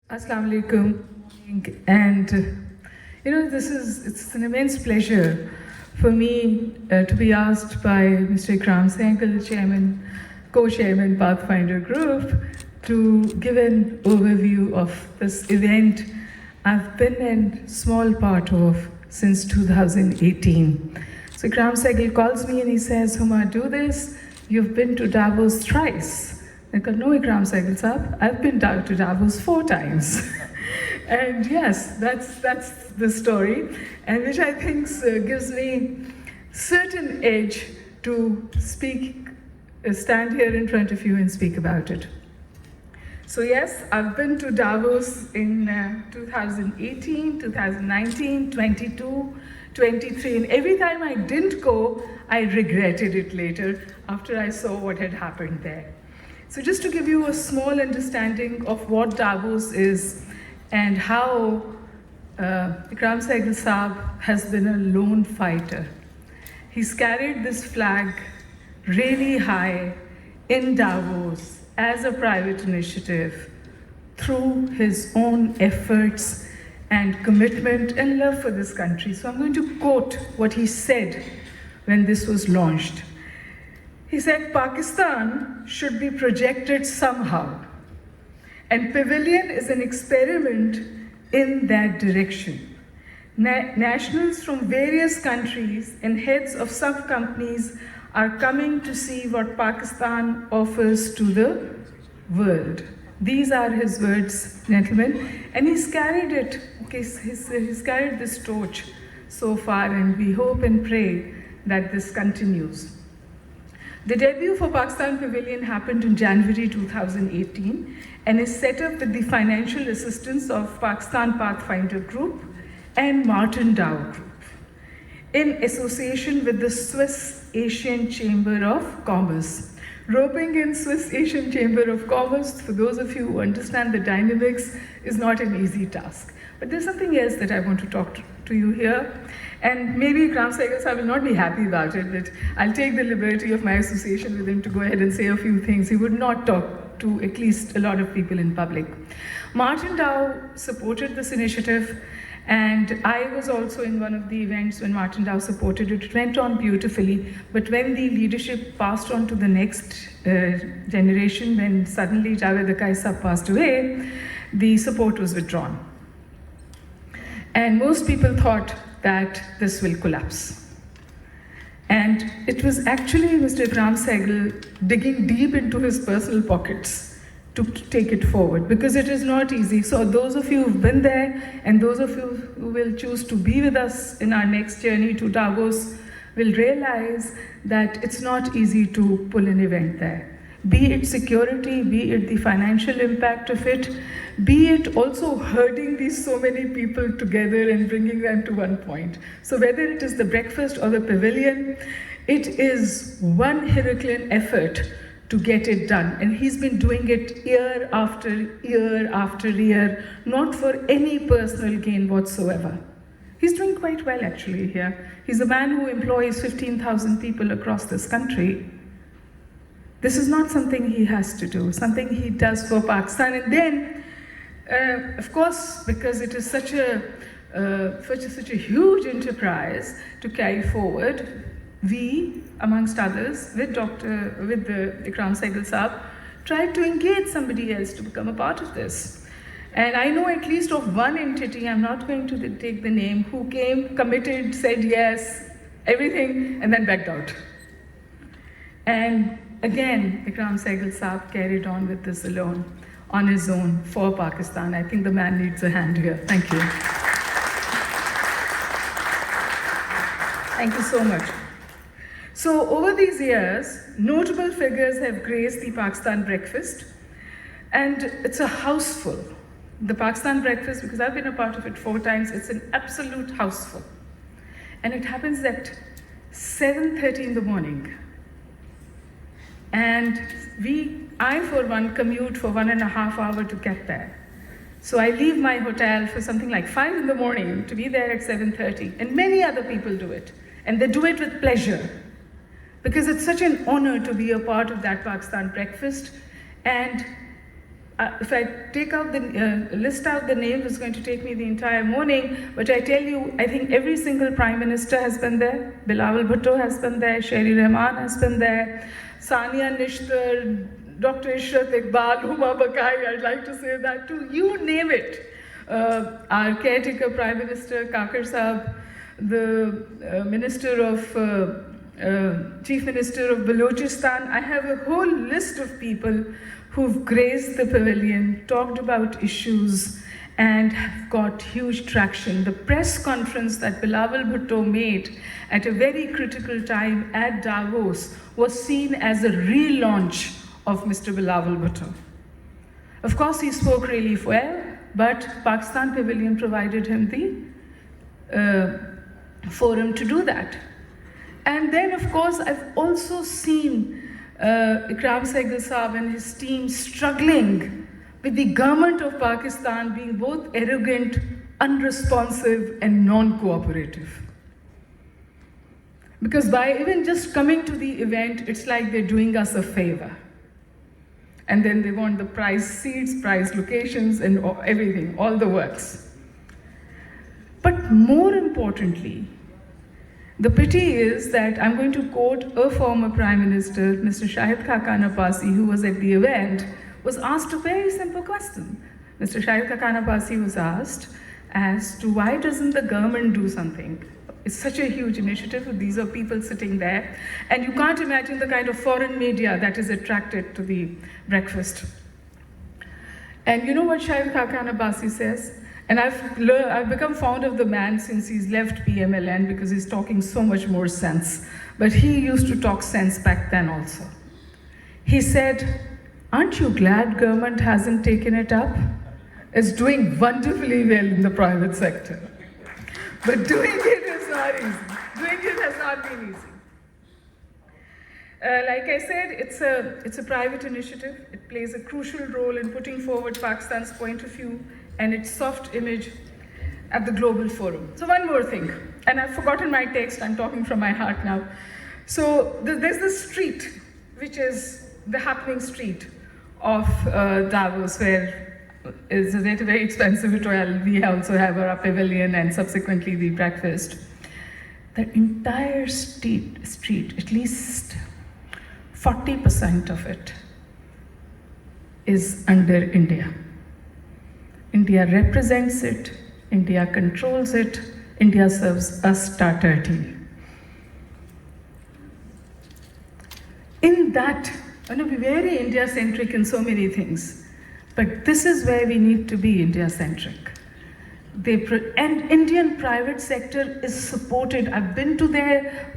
Assalamu alaikum. And it's an immense pleasure for me to be asked by Mr. Ikram Sehgal, Chairman, Co-Chairman Pathfinder Group, to give an overview of this event I've been a small part of since 2018. So Ikram Sehgal calls me and he says, Huma, do this. You've been to Davos thrice. I go, no, Ikram Sehgal Saab, I've been to Davos 4 times. And yes, that's the story, and which I think gives me certain edge to stand here in front of you and speak about it. So yes, I've been to Davos in 2018, 2019, 22, 23, and every time I didn't go, I regretted it later after I saw what had happened there. So just to give you a small understanding of what Davos is and how Ikram Sehgal Saab has been a lone fighter. He's carried this flag really high in Davos as a private initiative through his own efforts and commitment and love for this country. So I'm going to quote what he said when this was launched. He said, Pakistan should be projected somehow, and Pavilion is an experiment in that direction. Nationals from various countries and heads of sub-companies are coming to see what Pakistan offers to the world. These are his words, gentlemen, and he's carried it, he's carried this torch so far, and we hope and pray that this continues. The debut for Pakistan Pavilion happened in January 2018 and is set up with the financial assistance of Pakistan Pathfinder Group and Martin Dow Group in association with the Swiss Asian Chamber of Commerce. Roping in Swiss Asian Chamber of Commerce, for those of you who understand the dynamics, is not an easy task. But there's something else that I want to talk to you here. And maybe Ikram Sehgal Saab will not be happy about it, but I'll take the liberty of my association with him to go ahead and say a few things. He would not talk to at least a lot of people in public. Martin Dow supported this initiative, and I was also in one of the events when Martin Dow supported it. It went on beautifully, but when the leadership passed on to the next generation, when suddenly Javed Akai Saab passed away, the support was withdrawn. And most people thought that this will collapse. And it was actually Mr. Ikram Sehgal digging deep into his personal pockets to take it forward, because it is not easy. So those of you who've been there and those of you who will choose to be with us in our next journey to Davos will realize that it's not easy to pull an event there. Be it security, be it the financial impact of it, be it also herding these so many people together and bringing them to one point. So whether it is the breakfast or the pavilion, it is one Herculean effort to get it done. And he's been doing it year after year after year, not for any personal gain whatsoever. He's doing quite well actually here. He's a man who employs 15,000 people across this country. This is not something he has to do, something he does for Pakistan. And then, of course, because it is such a huge enterprise to carry forward, we, amongst others, with the Ikram Sehgal Saab, tried to engage somebody else to become a part of this. And I know at least of one entity, I'm not going to take the name, who came, committed, said yes, everything, and then backed out. And again, Ikram Sehgal Saab carried on with this alone, on his own, for Pakistan. I think the man needs a hand here. Thank you. Thank you so much. So over these years, notable figures have graced the Pakistan breakfast, and it's a houseful. The Pakistan breakfast, because I've been a part of it 4 times, it's an absolute houseful. And it happens at 7:30 in the morning. And I for one commute for 1.5 hours to get there. So I leave my hotel for something like 5 in the morning to be there at 7:30. And many other people do it. And they do it with pleasure, because it's such an honor to be a part of that Pakistan breakfast. And if I take out list out the names, it's going to take me the entire morning. But I tell you, I think every single prime minister has been there. Bilawal Bhutto has been there. Sherry Rahman has been there. Sania Nishtar, Dr. Ishrat Iqbal, Huma Bakai, I'd like to say that too. You name it. Our caretaker Prime Minister Kakar Saab, the Minister of Chief Minister of Balochistan. I have a whole list of people who've graced the pavilion, talked about issues, and have got huge traction. The press conference that Bilawal Bhutto made at a very critical time at Davos was seen as a relaunch of Mr. Bilawal Bhutto. Of course, he spoke really well, but Pakistan Pavilion provided him the forum to do that. And then, of course, I've also seen Ikram Sehgal Saab and his team struggling with the government of Pakistan being both arrogant, unresponsive, and non-cooperative. Because by even just coming to the event, it's like they're doing us a favor. And then they want the prize seats, prize locations, and everything, all the works. But more importantly, the pity is that I'm going to quote a former Prime Minister, Mr. Shahid Khaqan Abbasi, who was at the event, was asked a very simple question. Mr. Shahid Khaqan Abbasi was asked as to why doesn't the government do something? It's such a huge initiative. These are people sitting there. And you can't imagine the kind of foreign media that is attracted to the breakfast. And you know what Shahid Khaqan Abbasi says? And I've become fond of the man since he's left PMLN because he's talking so much more sense. But he used to talk sense back then also. He said, aren't you glad government hasn't taken it up? It's doing wonderfully well in the private sector. But doing it is not easy. Doing it has not been easy. Like I said, it's a private initiative. It plays a crucial role in putting forward Pakistan's point of view and its soft image at the global forum. So one more thing, and I've forgotten my text, I'm talking from my heart now. So there's this street, which is the happening street of Davos, where it's a very expensive hotel. We also have our pavilion and subsequently the breakfast. The entire street, at least 40% of it is under India. India represents it, India controls it, India serves us starter tea. In that, I'm going to be very India-centric in so many things, but this is where we need to be India-centric. And Indian private sector is supported. I've been to their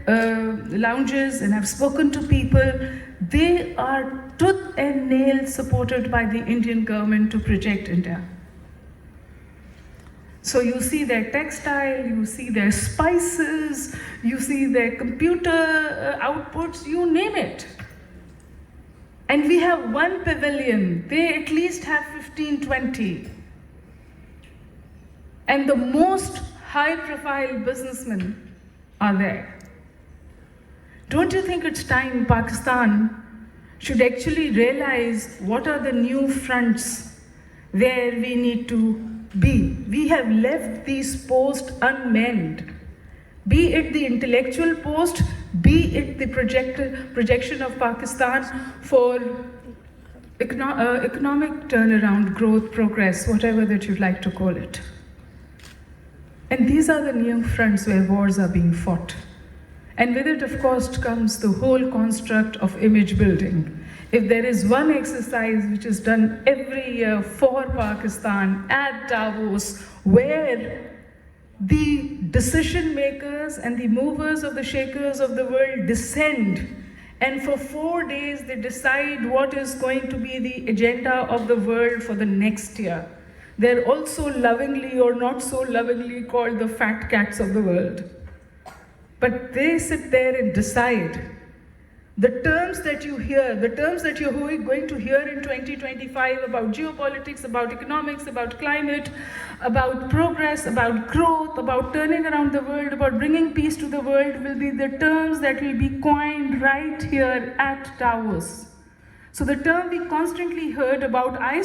lounges and I've spoken to people. They are tooth and nail supported by the Indian government to project India. So you see their textile, you see their spices, you see their computer outputs, you name it. And we have one pavilion, they at least have 15, 20. And the most high-profile businessmen are there. Don't you think it's time Pakistan should actually realize what are the new fronts where we need to be? We have left these posts unmanned. Be it the intellectual post, be it the projection of Pakistan for economic turnaround, growth, progress, whatever that you'd like to call it. And these are the new fronts where wars are being fought. And with it, of course, comes the whole construct of image building. If there is one exercise which is done every year for Pakistan at Davos, where the decision makers and the movers of the shakers of the world descend, and for 4 days they decide what is going to be the agenda of the world for the next year. They're also lovingly or not so lovingly called the fat cats of the world. But they sit there and decide. The terms that you hear, the terms that you're going to hear in 2025 about geopolitics, about economics, about climate, about progress, about growth, about turning around the world, about bringing peace to the world will be the terms that will be coined right here at Davos. So the term we constantly heard about, I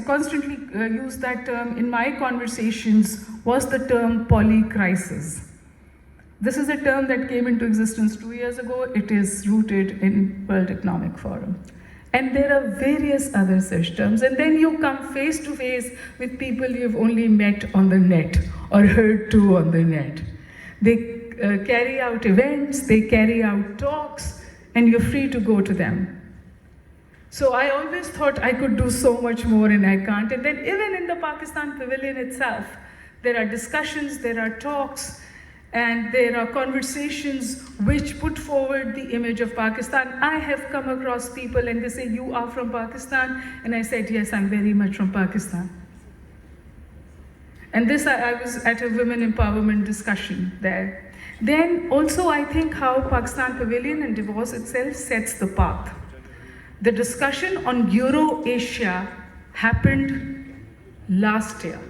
constantly used that term in my conversations, was the term polycrisis. This is a term that came into existence 2 years ago. It is rooted in World Economic Forum. And there are various other such terms. And then you come face to face with people you've only met on the net or heard to on the net. They carry out events, they carry out talks, and you're free to go to them. So I always thought I could do so much more, and I can't. And then even in the Pakistan Pavilion itself, there are discussions, there are talks, and there are conversations which put forward the image of Pakistan. I have come across people and they say, "You are from Pakistan?" And I said, "Yes, I'm very much from Pakistan." And this, I was at a women empowerment discussion there. Then also I think how Pakistan Pavilion and Davos itself sets the path. The discussion on Euro-Asia happened last year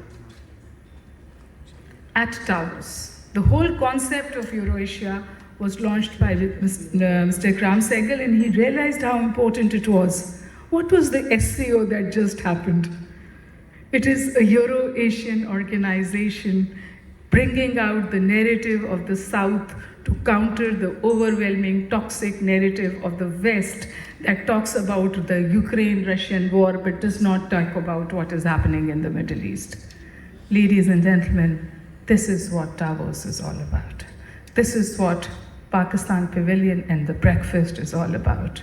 at Davos. The whole concept of Euro-Asia was launched by Mr. Kram Sehgal, and he realized how important it was. What was the SCO that just happened? It is a Euro-Asian organization bringing out the narrative of the South to counter the overwhelming toxic narrative of the West that talks about the Ukraine-Russian war but does not talk about what is happening in the Middle East. Ladies and gentlemen, this is what Davos is all about. This is what Pakistan Pavilion and the breakfast is all about.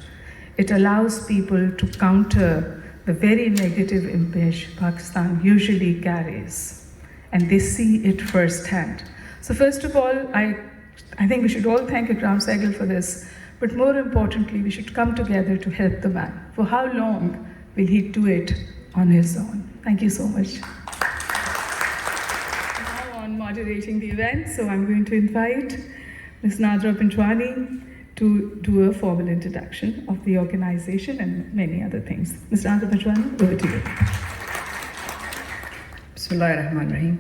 It allows people to counter the very negative image Pakistan usually carries, and they see it firsthand. So first of all, I think we should all thank Kram Sehgal for this, but more importantly, we should come together to help the man. For how long will he do it on his own? Thank you so much. Moderating the event, so I'm going to invite Ms. Nadra Panchwani to do a formal introduction of the organization and many other things. Ms. Nadra Panchwani, over to you. Bismillahirrahmanirrahim.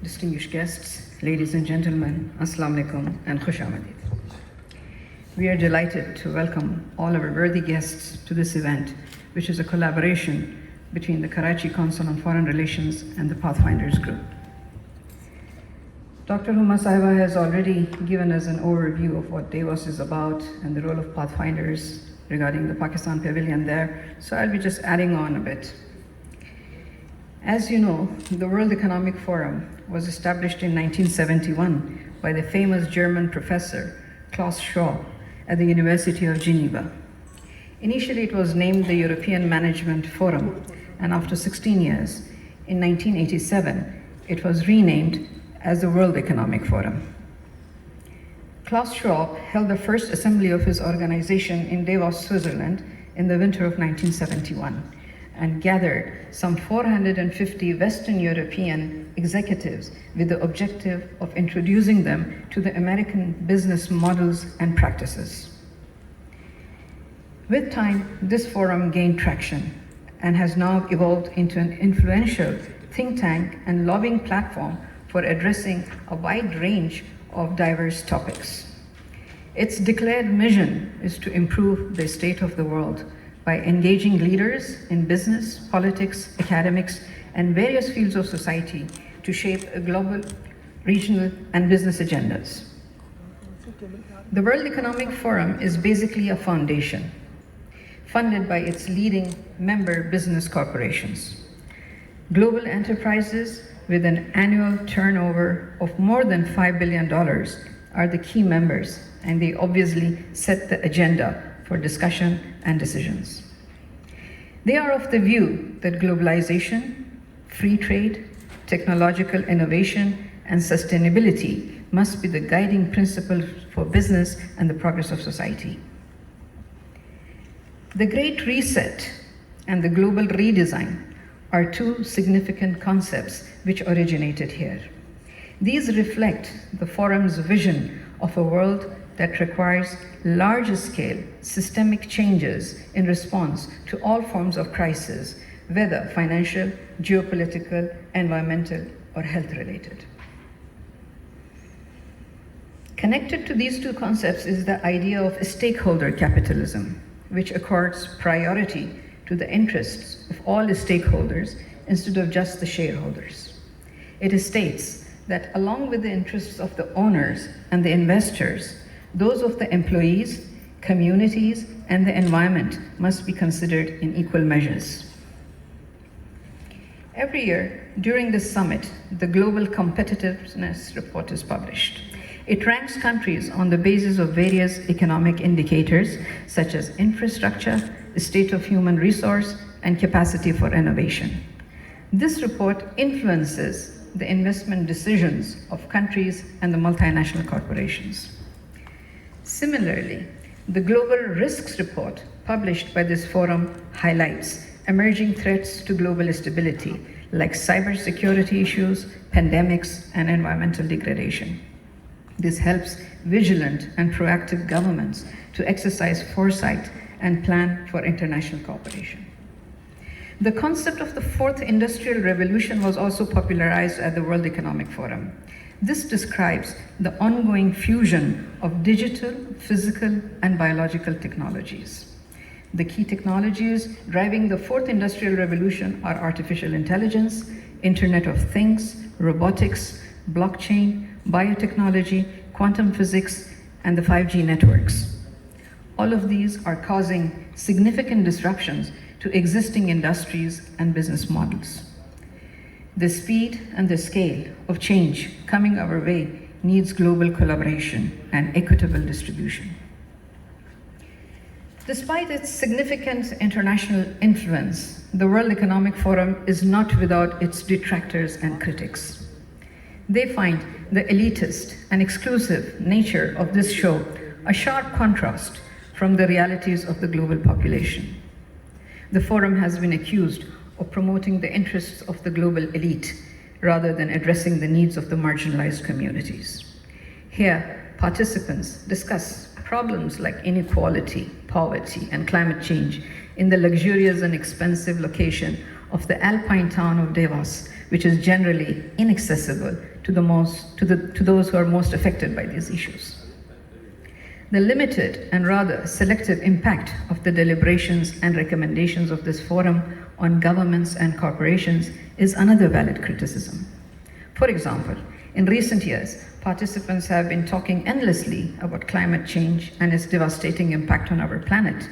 Distinguished guests, ladies and gentlemen, Assalamu alaikum and Khush Amadid. We are delighted to welcome all our worthy guests to this event, which is a collaboration between the Karachi Council on Foreign Relations and the Pathfinders Group. Dr. Huma Sahiba has already given us an overview of what Davos is about and the role of Pathfinders regarding the Pakistan Pavilion there, so I'll be just adding on a bit. As you know, the World Economic Forum was established in 1971 by the famous German professor Klaus Schwab at the University of Geneva. Initially, it was named the European Management Forum, and after 16 years, in 1987, it was renamed as the World Economic Forum. Klaus Schwab held the first assembly of his organization in Davos, Switzerland in the winter of 1971 and gathered some 450 Western European executives with the objective of introducing them to the American business models and practices. With time, this forum gained traction and has now evolved into an influential think tank and lobbying platform for addressing a wide range of diverse topics. Its declared mission is to improve the state of the world by engaging leaders in business, politics, academics, and various fields of society to shape a global, regional, and business agendas. The World Economic Forum is basically a foundation funded by its leading member business corporations. Global enterprises with an annual turnover of more than $5 billion are the key members, and they obviously set the agenda for discussion and decisions. They are of the view that globalization, free trade, technological innovation, and sustainability must be the guiding principles for business and the progress of society. The Great Reset and the global redesign are two significant concepts which originated here. These reflect the forum's vision of a world that requires large-scale systemic changes in response to all forms of crisis, whether financial, geopolitical, environmental, or health-related. Connected to these two concepts is the idea of stakeholder capitalism, which accords priority to the interests of all the stakeholders instead of just the shareholders. It states that along with the interests of the owners and the investors, those of the employees, communities, and the environment must be considered in equal measures. Every year during this summit, the Global Competitiveness Report is published. It ranks countries on the basis of various economic indicators such as infrastructure, state of human resource, and capacity for innovation. This report influences the investment decisions of countries and the multinational corporations. Similarly, the Global Risks Report published by this forum highlights emerging threats to global stability like cybersecurity issues, pandemics, and environmental degradation. This helps vigilant and proactive governments to exercise foresight and plan for international cooperation. The concept of the fourth industrial revolution was also popularized at the World Economic Forum. This describes the ongoing fusion of digital, physical, and biological technologies. The key technologies driving the fourth industrial revolution are artificial intelligence, Internet of Things, robotics, blockchain, biotechnology, quantum physics, and the 5G networks. All of these are causing significant disruptions to existing industries and business models. The speed and the scale of change coming our way needs global collaboration and equitable distribution. Despite its significant international influence, the World Economic Forum is not without its detractors and critics. They find the elitist and exclusive nature of this show a sharp contrast from the realities of the global population. The forum has been accused of promoting the interests of the global elite rather than addressing the needs of the marginalized communities. Here, participants discuss problems like inequality, poverty, and climate change in the luxurious and expensive location of the alpine town of Davos, which is generally inaccessible to those who are most affected by these issues. The limited and rather selective impact of the deliberations and recommendations of this forum on governments and corporations is another valid criticism. For example, in recent years, participants have been talking endlessly about climate change and its devastating impact on our planet.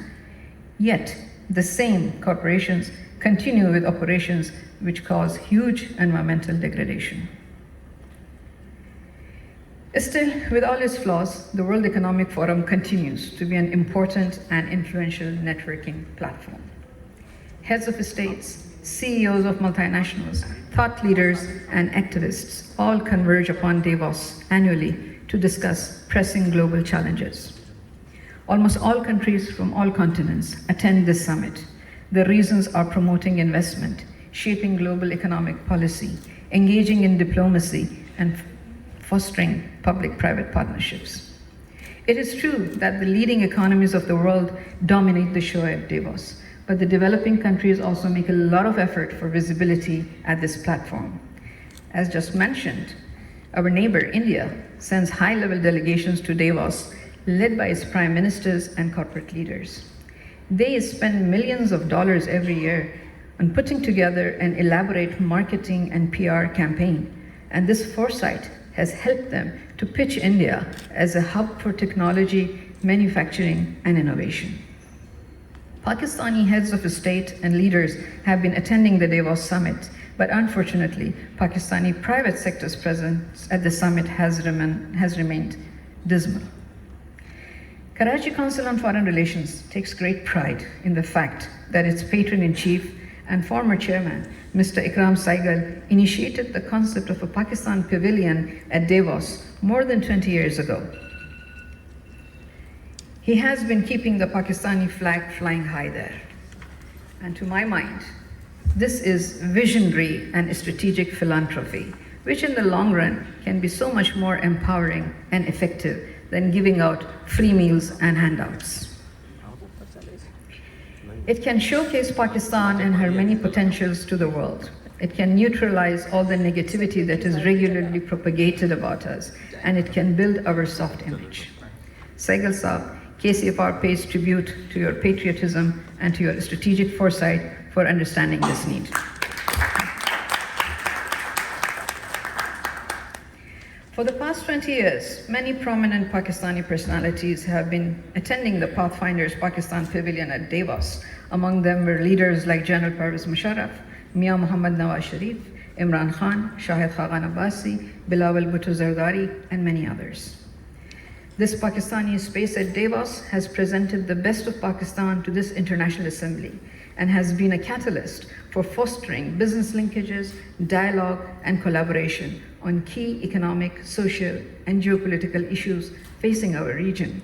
Yet, the same corporations continue with operations which cause huge environmental degradation. Still, with all its flaws, the World Economic Forum continues to be an important and influential networking platform. Heads of states, CEOs of multinationals, thought leaders, and activists all converge upon Davos annually to discuss pressing global challenges. Almost all countries from all continents attend this summit. The reasons are promoting investment, shaping global economic policy, engaging in diplomacy, and fostering public-private partnerships. It is true that the leading economies of the world dominate the show at Davos, but the developing countries also make a lot of effort for visibility at this platform. As just mentioned, our neighbor India sends high-level delegations to Davos, led by its prime ministers and corporate leaders. They spend millions of dollars every year on putting together an elaborate marketing and PR campaign, and this foresight has helped them to pitch India as a hub for technology, manufacturing, and innovation. Pakistani heads of state and leaders have been attending the Davos summit, but unfortunately, Pakistani private sector's presence at the summit has remained dismal. Karachi Council on Foreign Relations takes great pride in the fact that its patron-in-chief and former chairman, Mr. Ikram Saigal, initiated the concept of a Pakistan Pavilion at Davos more than 20 years ago. He has been keeping the Pakistani flag flying high there. And to my mind, this is visionary and strategic philanthropy, which in the long run can be so much more empowering and effective than giving out free meals and handouts. It can showcase Pakistan and her many potentials to the world. It can neutralize all the negativity that is regularly propagated about us, and it can build our soft image. Saigal Saab, KCFR pays tribute to your patriotism and to your strategic foresight for understanding this need. For the past 20 years, many prominent Pakistani personalities have been attending the Pathfinders Pakistan Pavilion at Davos. Among them were leaders like General Pervez Musharraf, Mia Muhammad Nawaz Sharif, Imran Khan, Shahid Khaqan Abbasi, Bilawal Bhutto Zardari, and many others. This Pakistani space at Davos has presented the best of Pakistan to this international assembly and has been a catalyst for fostering business linkages, dialogue, and collaboration on key economic, social, and geopolitical issues facing our region.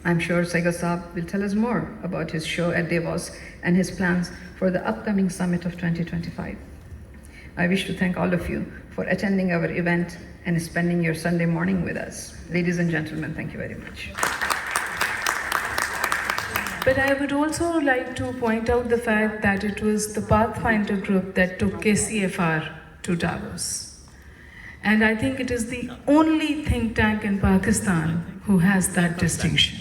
I'm sure Saigal Saab will tell us more about his show at Davos and his plans for the upcoming summit of 2025. I wish to thank all of you for attending our event and spending your Sunday morning with us. Ladies and gentlemen, thank you very much. But I would also like to point out the fact that it was the Pathfinder group that took KCFR to Davos. And I think it is the only think tank in Pakistan who has that distinction.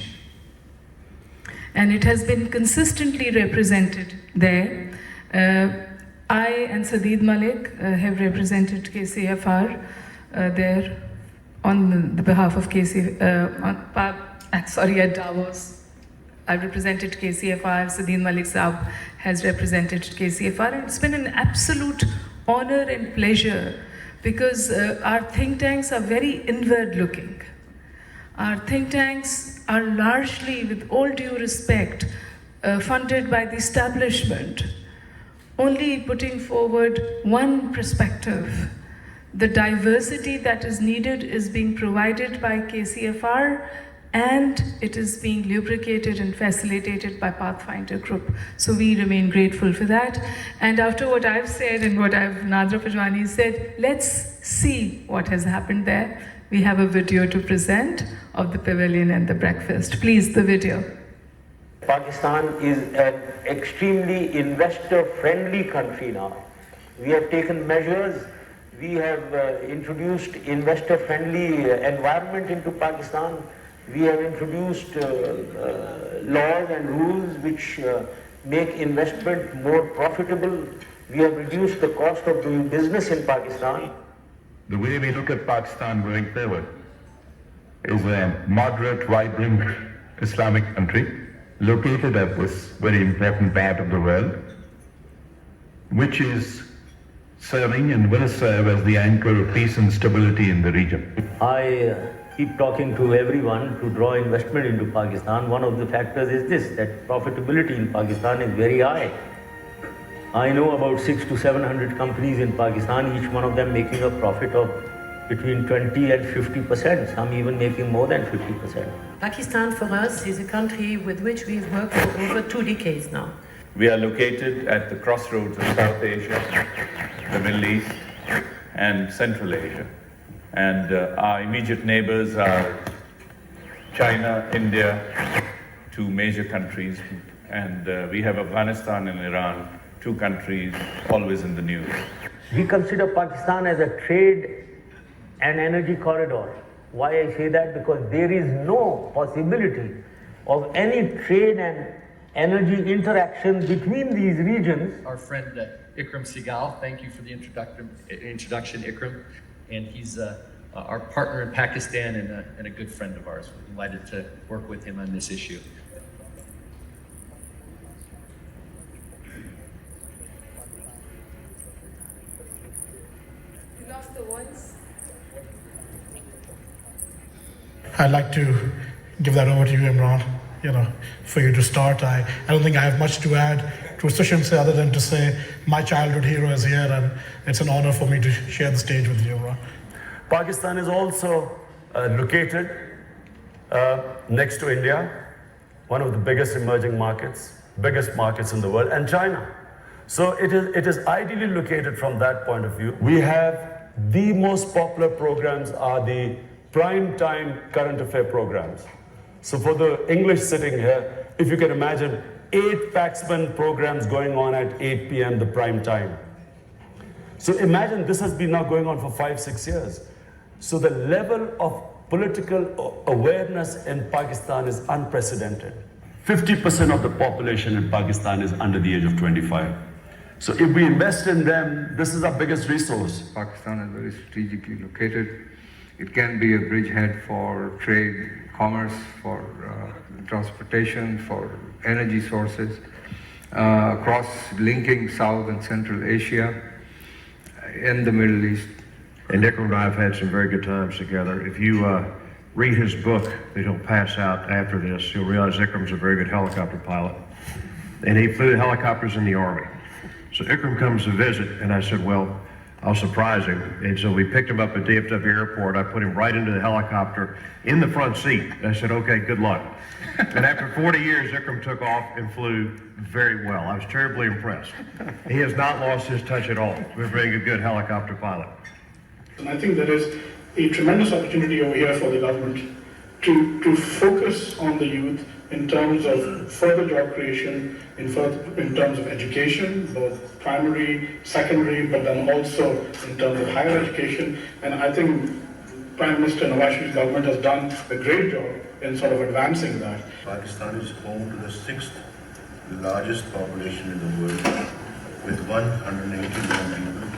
And it has been consistently represented there. I and Sadeed Malik have represented KCFR there on the behalf of at Davos. I've represented KCFR, Sadeed Malik Saab has represented KCFR, and it's been an absolute honor and pleasure because our think tanks are very inward looking. Our think tanks are largely, with all due respect, funded by the establishment, only putting forward one perspective. The diversity that is needed is being provided by KCFR, and it is being lubricated and facilitated by Pathfinder Group. So we remain grateful for that. And after what I've said and what Nadra Pajwani said, let's see what has happened there. We have a video to present of the pavilion and the breakfast. Please, the video. Pakistan is an extremely investor-friendly country now. We have taken measures. We have introduced investor-friendly environment into Pakistan. We have introduced laws and rules which make investment more profitable. We have reduced the cost of doing business in Pakistan. The way we look at Pakistan going forward is a moderate, vibrant Islamic country located at this very important part of the world, which is serving and will serve as the anchor of peace and stability in the region. I keep talking to everyone to draw investment into Pakistan. One of the factors is this, that profitability in Pakistan is very high. I know about 600 to 700 companies in Pakistan, each one of them making a profit of between 20 and 50%, some even making more than 50%. Pakistan for us is a country with which we've worked for over 2 decades now. We are located at the crossroads of South Asia, the Middle East, and Central Asia. And our immediate neighbors are China, India, 2 major countries, and we have Afghanistan and Iran, 2 countries always in the news. We consider Pakistan as a trade and energy corridor. Why I say that? Because there is no possibility of any trade and energy interaction between these regions. Our friend Ikram Segal, thank you for the introduction, Ikram. And he's our partner in Pakistan and a good friend of ours. We're delighted to work with him on this issue. You lost the voice. I'd like to give that over to you, Imran, for you to start. I don't think I have much to add to what Sushant said other than to say my childhood hero is here, and it's an honor for me to share the stage with you, Imran. Pakistan is also located next to India, one of the biggest emerging markets, biggest markets in the world, and China. So it is ideally located from that point of view. We have the most popular programs are the prime time current affair programs. So for the English sitting here, if you can imagine 8 Paxman programs going on at 8 p.m. the prime time. So imagine this has been now going on for 5-6 years. So the level of political awareness in Pakistan is unprecedented. 50% of the population in Pakistan is under the age of 25. So if we invest in them, this is our biggest resource. Pakistan is very strategically located. It can be a bridgehead for trade, commerce, for transportation, for energy sources, across linking South and Central Asia and the Middle East. And Ikram and I have had some very good times together. If you read his book that he'll pass out after this, you'll realize Ikram's a very good helicopter pilot. And he flew helicopters in the Army. So Ikram comes to visit, and I said, well, I'll surprise him. And so we picked him up at DFW Airport. I put him right into the helicopter in the front seat. I said, okay, good luck. And after 40 years, Ikram took off and flew very well. I was terribly impressed. He has not lost his touch at all with being a good helicopter pilot. And I think there is a tremendous opportunity over here for the government to focus on the youth in terms of further job creation, in terms of education, both primary, secondary, but then also in terms of higher education. And I think Prime Minister Nawaz Sharif's government has done a great job in sort of advancing that. Pakistan is home to the 6th largest population in the world with 180 million people.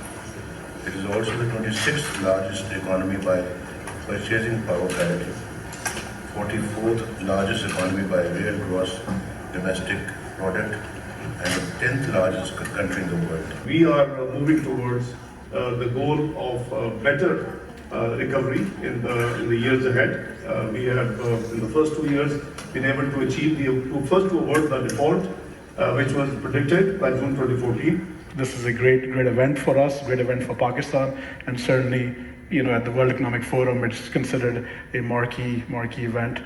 It is also the 26th largest economy by purchasing power parity, 44th largest economy by real gross domestic product, and the 10th largest country in the world. We are moving towards the goal of better recovery in the years ahead. We have, in the first 2 years, been able to achieve the first to avoid the default, which was predicted by June 2014. This is a great event for us, great event for Pakistan, and certainly, at the World Economic Forum, it's considered a marquee event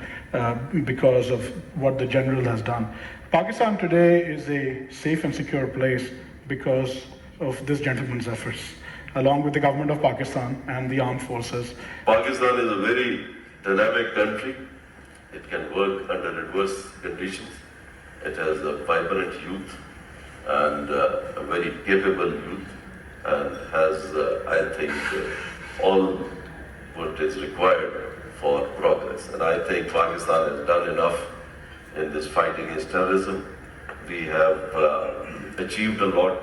because of what the General has done. Pakistan today is a safe and secure place because of this gentleman's efforts, along with the government of Pakistan and the armed forces. Pakistan is a very dynamic country. It can work under adverse conditions. It has a vibrant youth and a very capable youth, and has, I think, all what is required for progress. And I think Pakistan has done enough in this fight against terrorism. We have achieved a lot,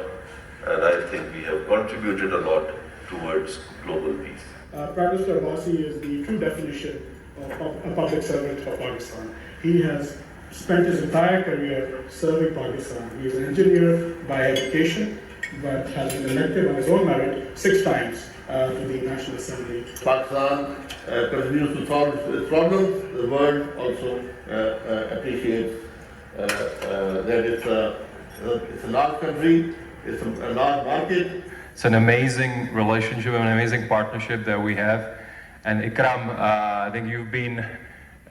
and I think we have contributed a lot towards global peace. Prime Minister Abbasi is the true definition of a public servant for Pakistan. He has spent his entire career serving Pakistan. He is an engineer by education, but has been elected on his own merit 6 times to the National Assembly. Pakistan continues to solve its problems. The world also appreciates that it's a large country, it's a large market. It's an amazing relationship, an amazing partnership that we have. And Ikram, I think you've been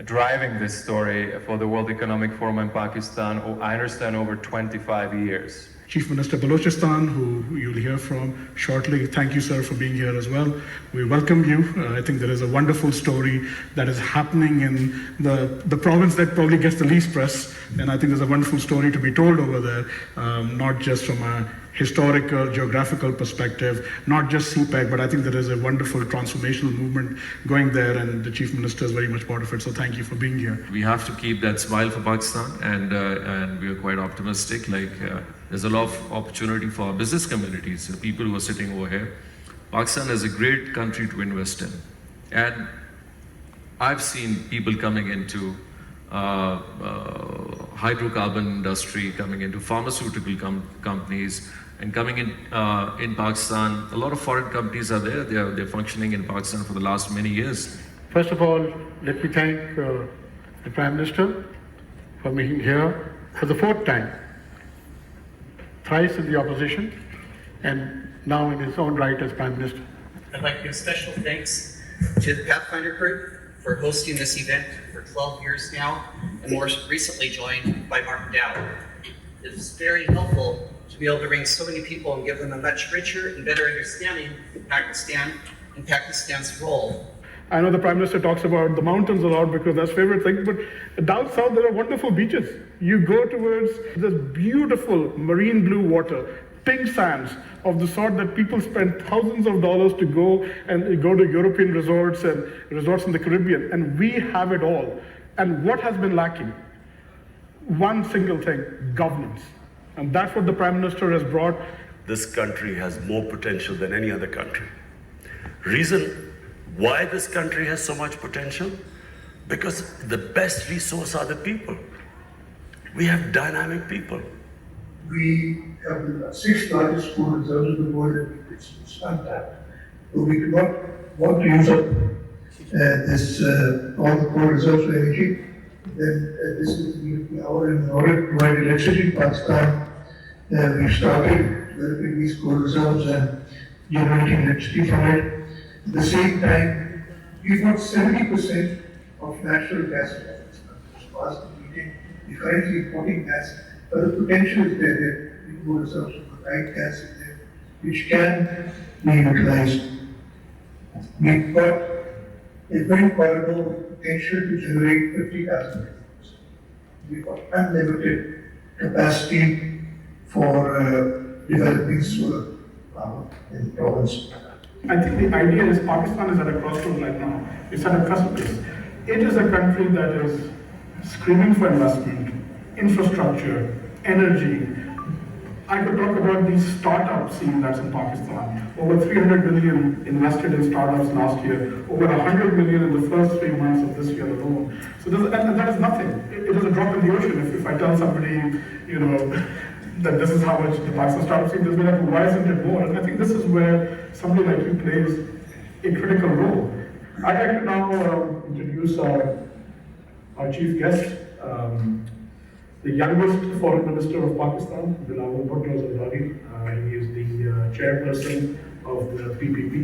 driving this story for the World Economic Forum in Pakistan, I understand, over 25 years. Chief Minister Balochistan, who you'll hear from shortly. Thank you, sir, for being here as well. We welcome you. I think there is a wonderful story that is happening in the province that probably gets the least press. And I think there's a wonderful story to be told over there, not just from a historical, geographical perspective, not just CPEC, but I think there is a wonderful transformational movement going there, and the Chief Minister is very much part of it. So thank you for being here. We have to keep that smile for Pakistan, and we are quite optimistic. There's a lot of opportunity for our business communities, the people who are sitting over here. Pakistan is a great country to invest in, and I've seen people coming into hydrocarbon industry, coming into pharmaceutical companies, and coming in Pakistan. A lot of foreign companies are there. They're functioning in Pakistan for the last many years. First of all, let me thank the Prime Minister for being here for the 4th time, thrice in the opposition, and now in his own right as Prime Minister. I'd like to give special thanks to the Pathfinder Group for hosting this event for 12 years now, and more recently joined by Martin Dow. It is very helpful to be able to bring so many people and give them a much richer and better understanding of Pakistan and Pakistan's role. I know the Prime Minister talks about the mountains a lot because that's favorite thing, but down south there are wonderful beaches. You go towards this beautiful marine blue water, pink sands of the sort that people spend thousands of dollars to go to European resorts and resorts in the Caribbean, and we have it all. And what has been lacking? One single thing: governance. And that's what the Prime Minister has brought. This country has more potential than any other country. Reason why this country has so much potential? Because the best resource are the people. We have dynamic people. We have the 6th largest coal reserves in the world. It's untapped. So we do not want to use up all the coal reserves for energy. Then this is in order to provide electricity in Pakistan. We've started developing these coal reserves and generating electricity from it. At the same time, we've got 70% of natural gas in Pakistan. It's fast meeting. We're currently importing gas, but the potential is there. The coal reserves of light gas in there, which can be utilized. We've got a very corridor potential to generate 50,000 megawatts. We've got unlimited capacity for developing solar power in the province. I think the idea is Pakistan is at a crossroads right now. It's at a precipice. It is a country that is screaming for investment, infrastructure, energy. I could talk about the startup scene that's in Pakistan. Over 300 million invested in startups last year, over 100 million in the first 3 months of this year alone. So and that is nothing. It is a drop in the ocean. If I tell somebody, that this is how much the Pakistan startup scene is, they'll be like, why isn't it more? And I think this is where somebody like you plays a critical role. I'd like to now introduce our chief guest, the youngest foreign minister of Pakistan, Bilawal Bhutto Zardari. He is the chairperson of the PPP.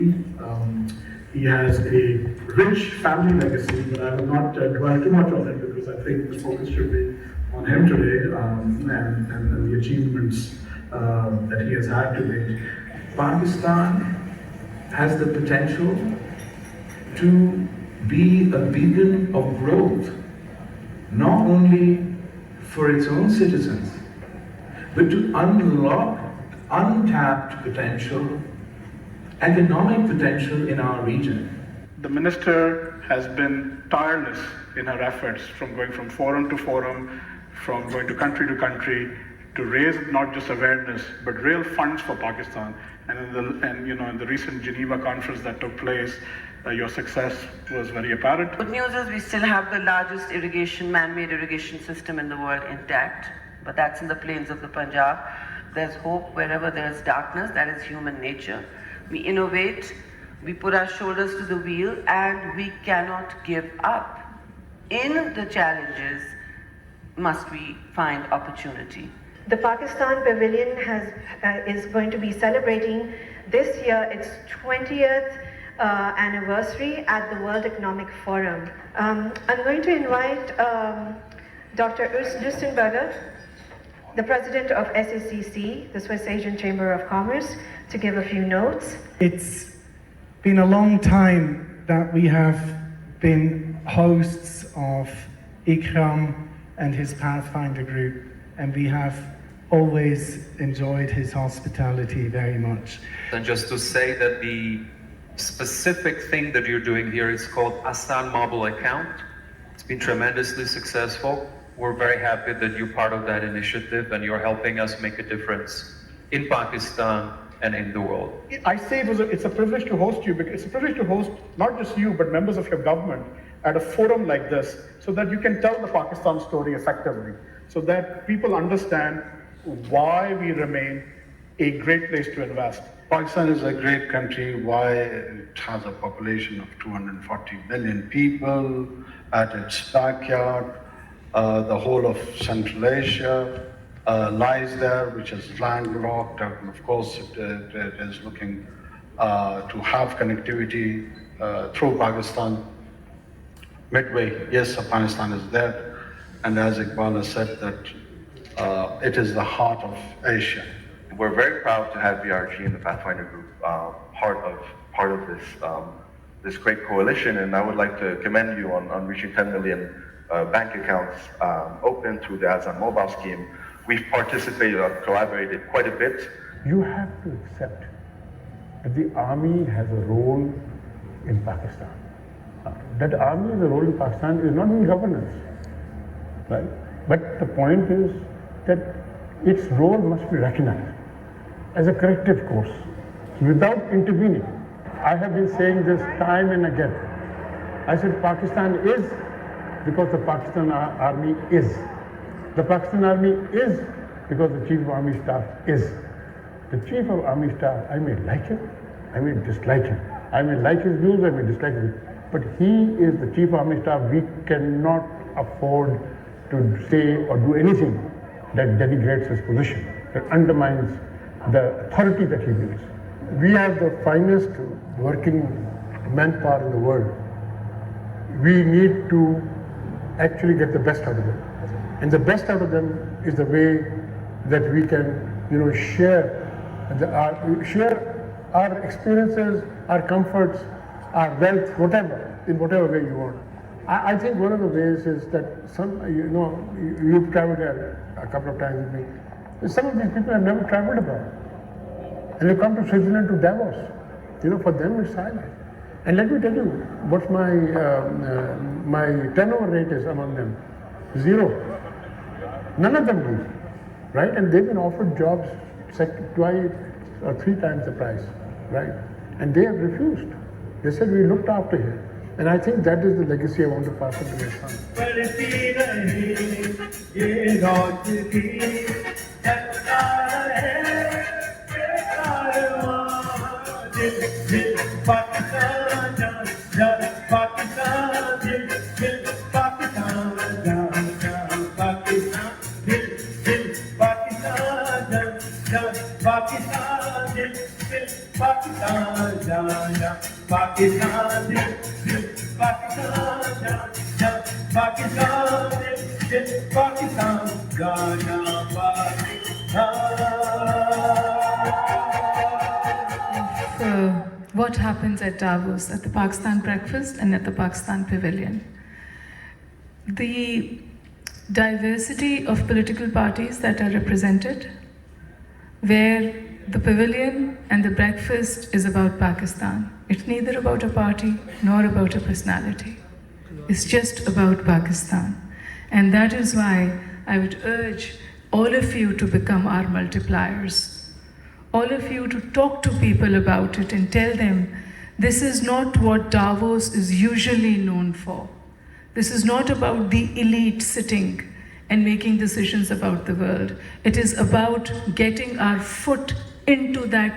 He has a rich family legacy, but I will not dwell too much on it because I think the focus should be on him today and the achievements that he has had to date. Pakistan has the potential to be a beacon of growth, not only for its own citizens, but to unlock untapped potential, economic potential in our region. The minister has been tireless in her efforts from going from forum to forum, from going to country to raise not just awareness, but real funds for Pakistan. And in the recent Geneva conference that took place, your success was very apparent. Good news is we still have the largest man-made irrigation system in the world intact, but that's in the plains of the Punjab. There's hope wherever there's darkness. That is human nature. We innovate, we put our shoulders to the wheel, and we cannot give up. In the challenges, must we find opportunity. The Pakistan Pavilion is going to be celebrating this year its 20th anniversary at the World Economic Forum. I'm going to invite Dr. Urs Lustenberger, the president of SACC, the Swiss Asian Chamber of Commerce, to give a few notes. It's been a long time that we have been hosts of Ikram and his Pathfinder group, and we have always enjoyed his hospitality very much. And just to say that the specific thing that you're doing here is called Astan Mobile Account. It's been tremendously successful. We're very happy that you're part of that initiative and you're helping us make a difference in Pakistan and in the world. I say it's a privilege to host you, because it's a privilege to host not just you, but members of your government at a forum like this, so that you can tell the Pakistan story effectively, so that people understand why we remain a great place to invest. Pakistan is a great country. Why? It has a population of 240 million people at its backyard. The whole of Central Asia lies there, which is landlocked, and of course it is looking to have connectivity through Pakistan. Midway, yes, Afghanistan is there, and as Iqbal has said, that it is the heart of Asia. We're very proud to have BRG and the Pathfinder Group part of this great coalition, and I would like to commend you on reaching 10 million bank accounts open through the Azan Mobile Scheme. We've participated and collaborated quite a bit you have to accept that the army has a role in Pakistan. That army has a role in Pakistan is not in governance, right? But the point is that its role must be recognized as a corrective course without intervening. I have been saying this time and again. I said Pakistan is because the Pakistan Army is. The Pakistan Army is because the Chief of Army Staff is. The Chief of Army Staff, I may like him, I may dislike him. I may like his views, I may dislike his views. But he is the Chief of Army Staff. We cannot afford to say or do anything that denigrates his position, that undermines the authority that he wields. We have the finest working manpower in the world. We need to actually get the best out of them. And the best out of them is the way that we can, share our experiences, our comforts, our wealth, whatever, in whatever way you want. I think one of the ways is that you've traveled there a couple of times with me. Some of these people have never traveled abroad. And they come to Switzerland, to Davos. For them it's highlight. And let me tell you what my turnover rate is among them. 0. None of them leave, right? And they've been offered jobs twice or 3 times the price, right? And they have refused. They said, we looked after him. And I think that is the legacy I want to pass on to my son. What happens at Davos, at the Pakistan breakfast and at the Pakistan Pavilion. The diversity of political parties that are represented, where the pavilion and the breakfast is about Pakistan. It's neither about a party nor about a personality. It's just about Pakistan. And that is why I would urge all of you to become our multipliers. All of you to talk to people about it and tell them this is not what Davos is usually known for. This is not about the elite sitting and making decisions about the world. It is about getting our foot into that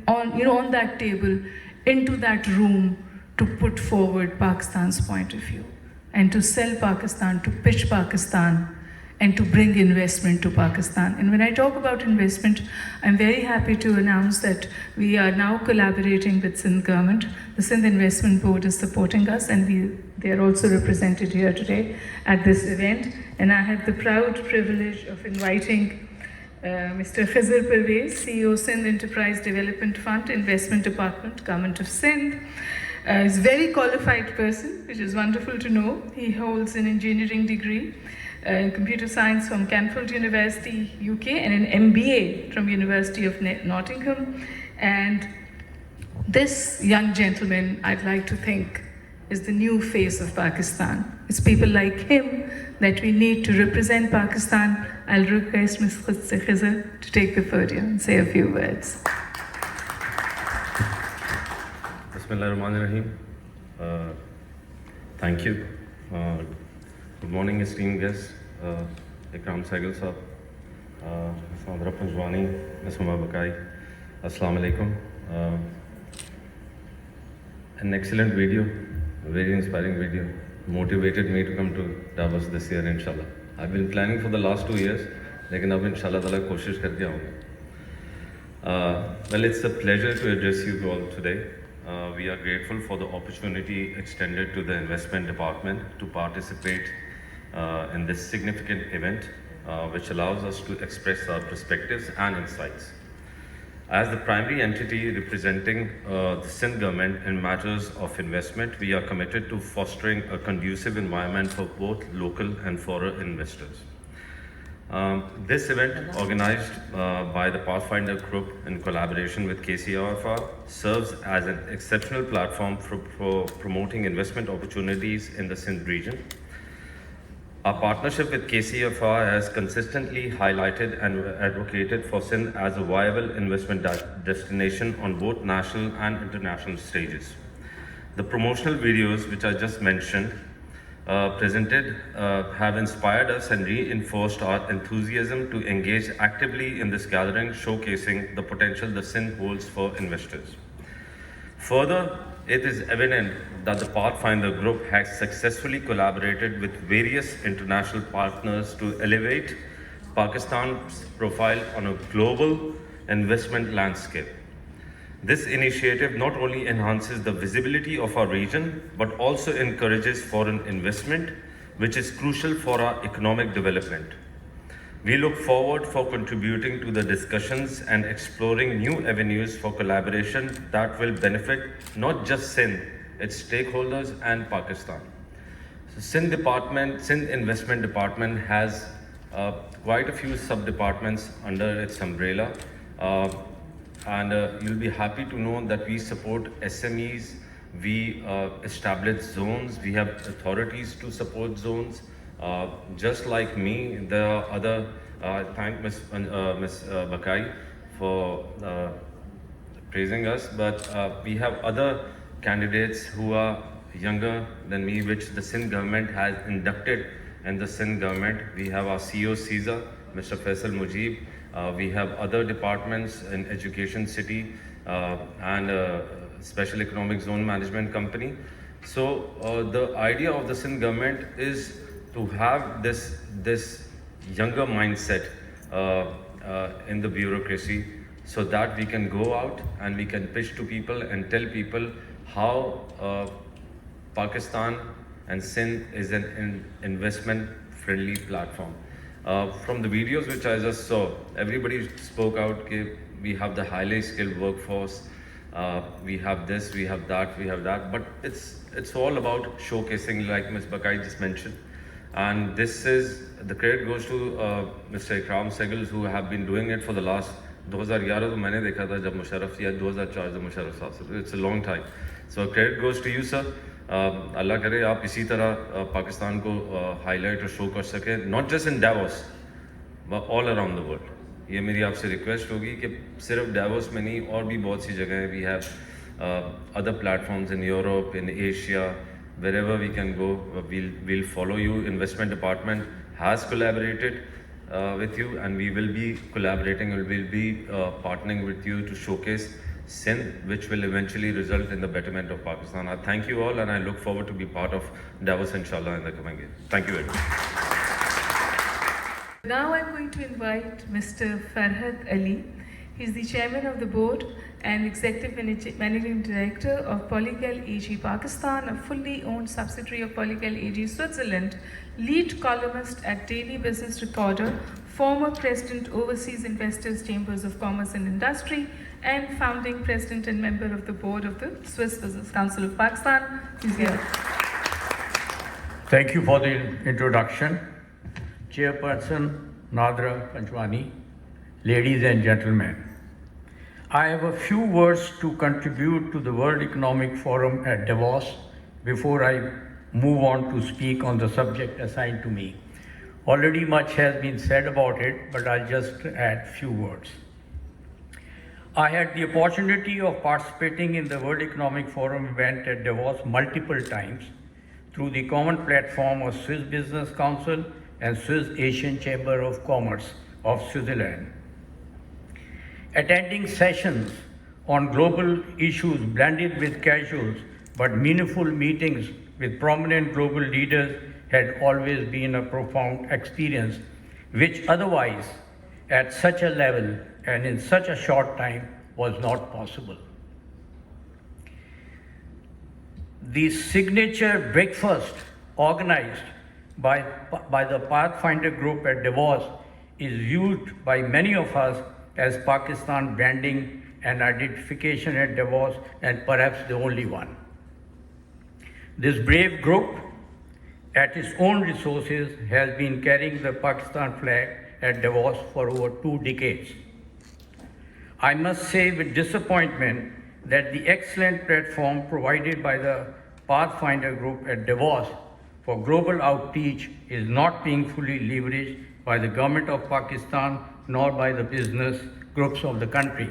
on that table, into that room, to put forward Pakistan's point of view and to sell Pakistan, to pitch Pakistan, and to bring investment to Pakistan. And when I talk about investment, I'm very happy to announce that we are now collaborating with Sindh government. The Sindh Investment Board is supporting us, and they are also represented here today at this event. And I have the proud privilege of inviting Mr. Khizr Pervez, CEO, Sindh Enterprise Development Fund, Investment Department, Government of Sindh. He's a very qualified person, which is wonderful to know. He holds an engineering degree in computer science from Canfield University, UK, and an MBA from University of Nottingham. And this young gentleman, I'd like to think, is the new face of Pakistan. It's people like him that we need to represent Pakistan. I'll request Ms. Khizr to take the podium and say a few words. Bismillahirrahmanirrahim. Thank you. Good morning, esteemed guests. Ikram Sehgal Sahab, Sandra Panjwani, Ms. Huma Bakai, Assalamu Alaikum. An excellent video, a very inspiring video, motivated me to come to Davos this year, inshallah. I've been planning for the last 2 years, lekin ab inshallah ta'ala koshish karke aaunga. Well, it's a pleasure to address you all today. We are grateful for the opportunity extended to the investment department to participate in this significant event, which allows us to express our perspectives and insights. As the primary entity representing the Sindh government in matters of investment, we are committed to fostering a conducive environment for both local and foreign investors. This event, organized by the Pathfinder Group in collaboration with KCRFR, serves as an exceptional platform for promoting investment opportunities in the Sindh region. Our partnership with KCFR has consistently highlighted and advocated for Sindh as a viable investment destination on both national and international stages. The promotional videos, which I just mentioned, presented, have inspired us and reinforced our enthusiasm to engage actively in this gathering, showcasing the potential the Sindh holds for investors. Further, it is evident that the Pathfinder Group has successfully collaborated with various international partners to elevate Pakistan's profile on a global investment landscape. This initiative not only enhances the visibility of our region, but also encourages foreign investment, which is crucial for our economic development. We look forward for contributing to the discussions and exploring new avenues for collaboration that will benefit not just Sindh, its stakeholders and Pakistan. So Sindh Investment Department has quite a few sub-departments under its umbrella. And you'll be happy to know that we support SMEs, we establish zones, we have authorities to support zones. Just like me, there are other, thank Ms. Bakai for praising us, but we have other candidates who are younger than me, which the Sindh government has inducted in the Sindh government. We have our CEO CISA, Mr. Faisal Mujib. We have other departments in Education City and Special Economic Zone Management Company. So the idea of the Sindh government is to have this younger mindset in the bureaucracy, so that we can go out and we can pitch to people and tell people how Pakistan and Sindh is an investment-friendly platform. From the videos which I just saw, everybody spoke out that we have the highly skilled workforce, we have this, we have that, but it's all about showcasing, like Ms. Bakai just mentioned. And this is, the credit goes to Mr. Ikram Sehgal, who have been doing it for the last 2011 तो मैंने देखा था जब मुशर्रफ या 2004 जब मुशर्रफ साहब से, it's a long time. So credit goes to you, sir. अल्लाह करे आप इसी तरह पाकिस्तान को हाईलाइट और शो कर सकें, not just in Davos, but all around the world. ये मेरी आपसे रिक्वेस्ट होगी कि सिर्फ Davos में नहीं, और भी बहुत सी जगह हैं. We have other platforms in Europe, in Asia. Wherever we can go, we'll follow you. Investment Department has collaborated with you, and we will be collaborating, we will be partnering with you to showcase Sindh, which will eventually result in the betterment of Pakistan. I thank you all, and I look forward to be part of Davos, inshallah, in the coming year. Thank you very much. Now I'm going to invite Mr. Farhad Ali. He's the chairman of the board and executive managing director of Polygal AG Pakistan, a fully owned subsidiary of Polygal AG Switzerland, lead columnist at Daily Business Recorder, former president Overseas Investors Chambers of Commerce and Industry, and founding president and member of the board of the Swiss Business Council of Pakistan. He's here. Thank you for the introduction. Chairperson Nadra Panchwani, ladies and gentlemen. I have a few words to contribute to the World Economic Forum at Davos before I move on to speak on the subject assigned to me. Already much has been said about it, but I'll just add few words. I had the opportunity of participating in the World Economic Forum event at Davos multiple times through the common platform of Swiss Business Council and Swiss Asian Chamber of Commerce of Switzerland. Attending sessions on global issues blended with casuals but meaningful meetings with prominent global leaders had always been a profound experience, which otherwise at such a level and in such a short time was not possible. The signature breakfast organized by the Pathfinder Group at Davos is viewed by many of us as Pakistan branding and identification at Davos, and perhaps the only one. This brave group, at its own resources, has been carrying the Pakistan flag at Davos for over 2 decades. I must say with disappointment that the excellent platform provided by the Pathfinder Group at Davos for global outreach is not being fully leveraged by the government of Pakistan nor by the business groups of the country.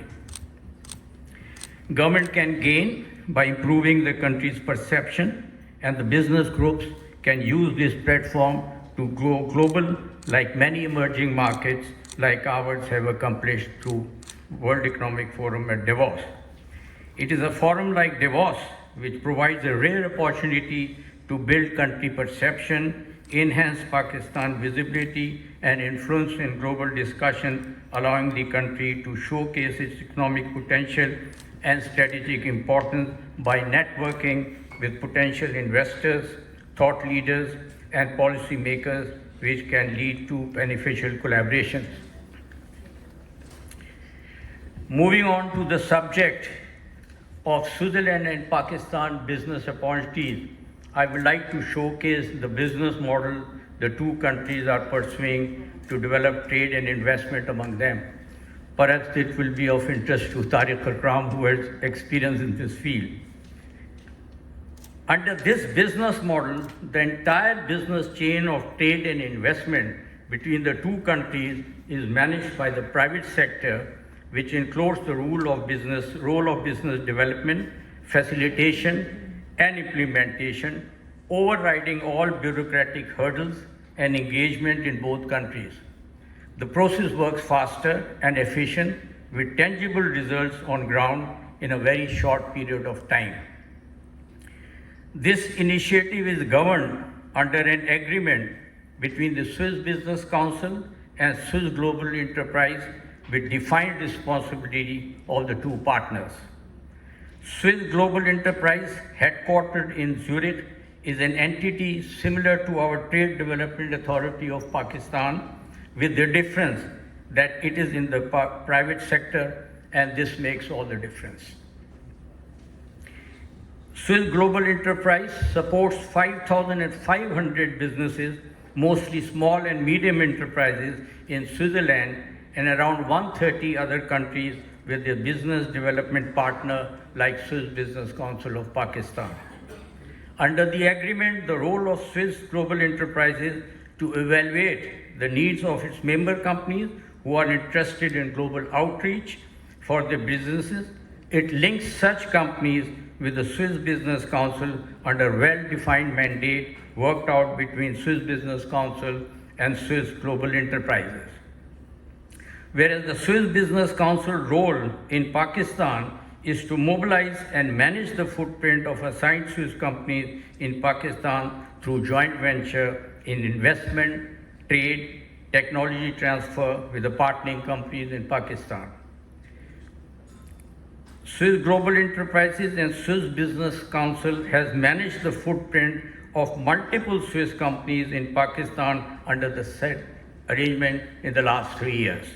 Government can gain by improving the country's perception, and the business groups can use this platform to go global like many emerging markets like ours have accomplished through World Economic Forum at Davos. It is a forum like Davos which provides a rare opportunity to build country perception, enhance Pakistan visibility and influence in global discussion, allowing the country to showcase its economic potential and strategic importance by networking with potential investors, thought leaders, and policy makers, which can lead to beneficial collaborations. Moving on to the subject of Switzerland and Pakistan business opportunities, I would like to showcase the business model the two countries are pursuing to develop trade and investment among them. Perhaps it will be of interest to Tariq Akram, who has experience in this field. Under this business model, the entire business chain of trade and investment between the two countries is managed by the private sector, which includes the role of business development, facilitation, and implementation, overriding all bureaucratic hurdles and engagement in both countries. The process works faster and efficient with tangible results on ground in a very short period of time. This initiative is governed under an agreement between the Swiss Business Council and Swiss Global Enterprise with defined responsibility of the two partners. Swiss Global Enterprise, headquartered in Zurich, is an entity similar to our Trade Development Authority of Pakistan, with the difference that it is in the private sector, and this makes all the difference. Swiss Global Enterprise supports 5,500 businesses, mostly small and medium enterprises in Switzerland and around 130 other countries with a business development partner like Swiss Business Council of Pakistan. Under the agreement, the role of Swiss Global Enterprises to evaluate the needs of its member companies who are interested in global outreach for their businesses. It links such companies with the Swiss Business Council under well-defined mandate worked out between Swiss Business Council and Swiss Global Enterprises. Whereas the Swiss Business Council role in Pakistan is to mobilize and manage the footprint of assigned Swiss companies in Pakistan through joint venture in investment, trade, technology transfer with the partnering companies in Pakistan. Swiss Global Enterprises and Swiss Business Council has managed the footprint of multiple Swiss companies in Pakistan under the said arrangement in the last 3 years.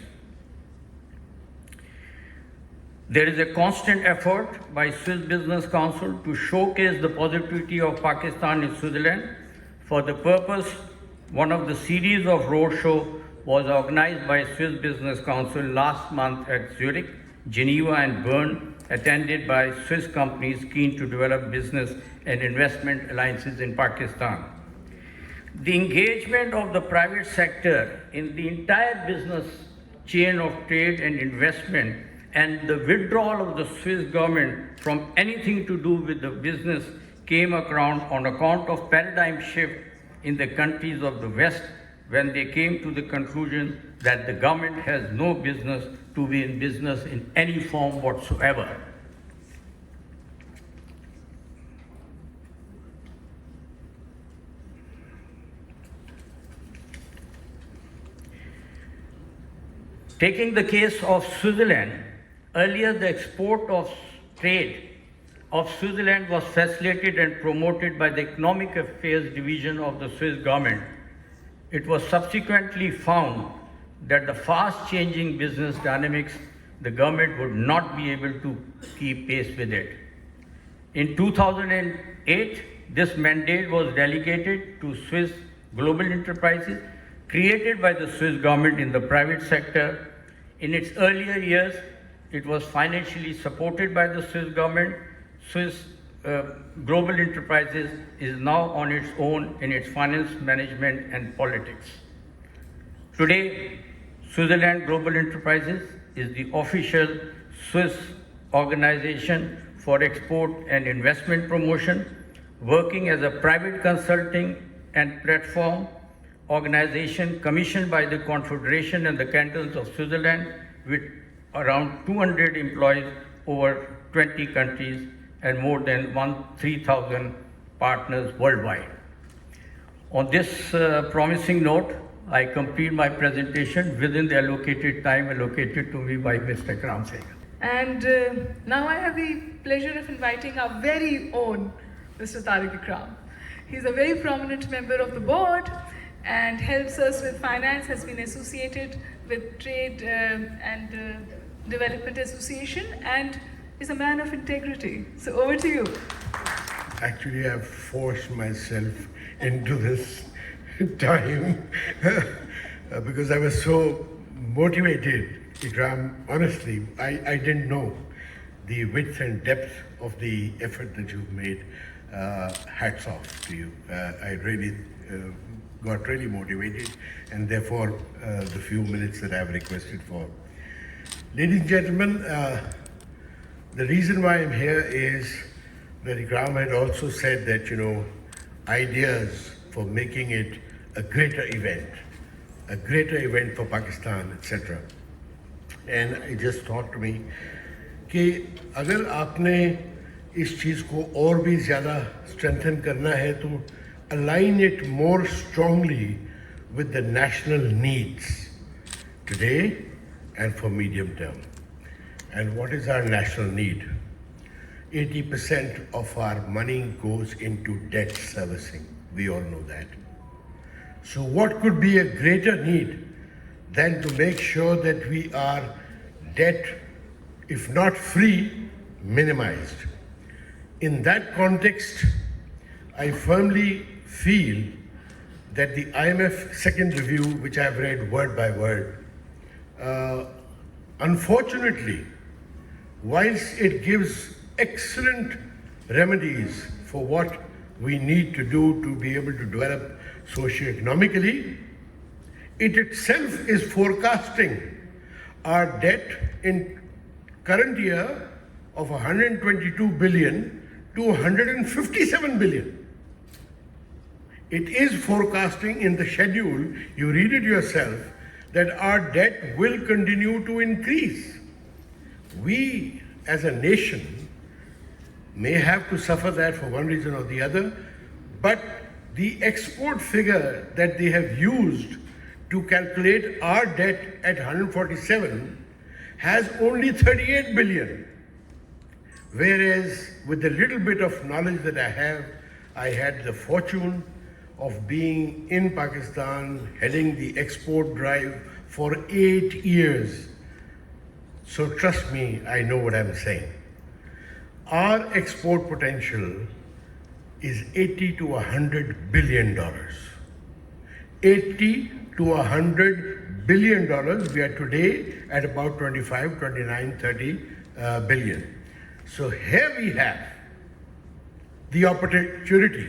There is a constant effort by Swiss Business Council to showcase the positivity of Pakistan in Switzerland. For the purpose, one of the series of roadshow was organized by Swiss Business Council last month at Zurich, Geneva and Bern, attended by Swiss companies keen to develop business and investment alliances in Pakistan. The engagement of the private sector in the entire business chain of trade and investment and the withdrawal of the Swiss government from anything to do with the business came around on account of paradigm shift in the countries of the West when they came to the conclusion that the government has no business to be in business in any form whatsoever. Taking the case of Switzerland, earlier the export of trade of Switzerland was facilitated and promoted by the Economic Affairs Division of the Swiss government. It was subsequently found that the fast-changing business dynamics, the government would not be able to keep pace with it. In 2008, this mandate was delegated to Swiss Global Enterprises, Created by the Swiss government in the private sector, in its earlier years, it was financially supported by the Swiss government. Swiss Global Enterprises is now on its own in its finance, management, and politics. Today, Switzerland Global Enterprises is the official Swiss organization for export and investment promotion, working as a private consulting and platform organization commissioned by the Confederation and the Cantons of Switzerland, with around 200 employees over 20 countries and more than 3,000 partners worldwide. On this promising note, I complete my presentation within the allocated time allocated to me by Mr. Kram Singh. And now I have the pleasure of inviting our very own Mr. Tariq Ikram. He's a very prominent member of the board and helps us with finance, has been associated with Trade and Development Association, and is a man of integrity. So over to you. Actually, I've forced myself into this time because I was so motivated. Ikram, honestly, I didn't know the width and depth of the effort that you've made. Hats off to you. I really got really motivated, and therefore the few minutes that I've requested for. Ladies and gentlemen, the reason why I'm here is that Ikram had also said that, ideas for making it a greater event for Pakistan, etc. And it just thought to me कि अगर आपने इस चीज़ को और भी ज़्यादा strengthen करना है तो align it more strongly with the national needs today and for medium term. And what is our national need? 80% of our money goes into debt servicing. We all know that. So what could be a greater need than to make sure that we are debt, if not free, minimized? In that context, I firmly feel that the IMF second review, which I've read word by word, unfortunately, whilst it gives excellent remedies for what we need to do to be able to develop socio-economically, it itself is forecasting our debt in current year of 122 billion to 157 billion. It is forecasting in the schedule, you read it yourself, that our debt will continue to increase. We as a nation may have to suffer that for one reason or the other, but the export figure that they have used to calculate our debt at 147 has only 38 billion. Whereas with the little bit of knowledge that I have, I had the fortune of being in Pakistan, heading the export drive for 8 years. So trust me, I know what I'm saying. Our export potential is 80 to 100 billion dollars. 80 to 100 billion dollars. We are today at about 25, 29, 30 billion. So here we have the opportunity,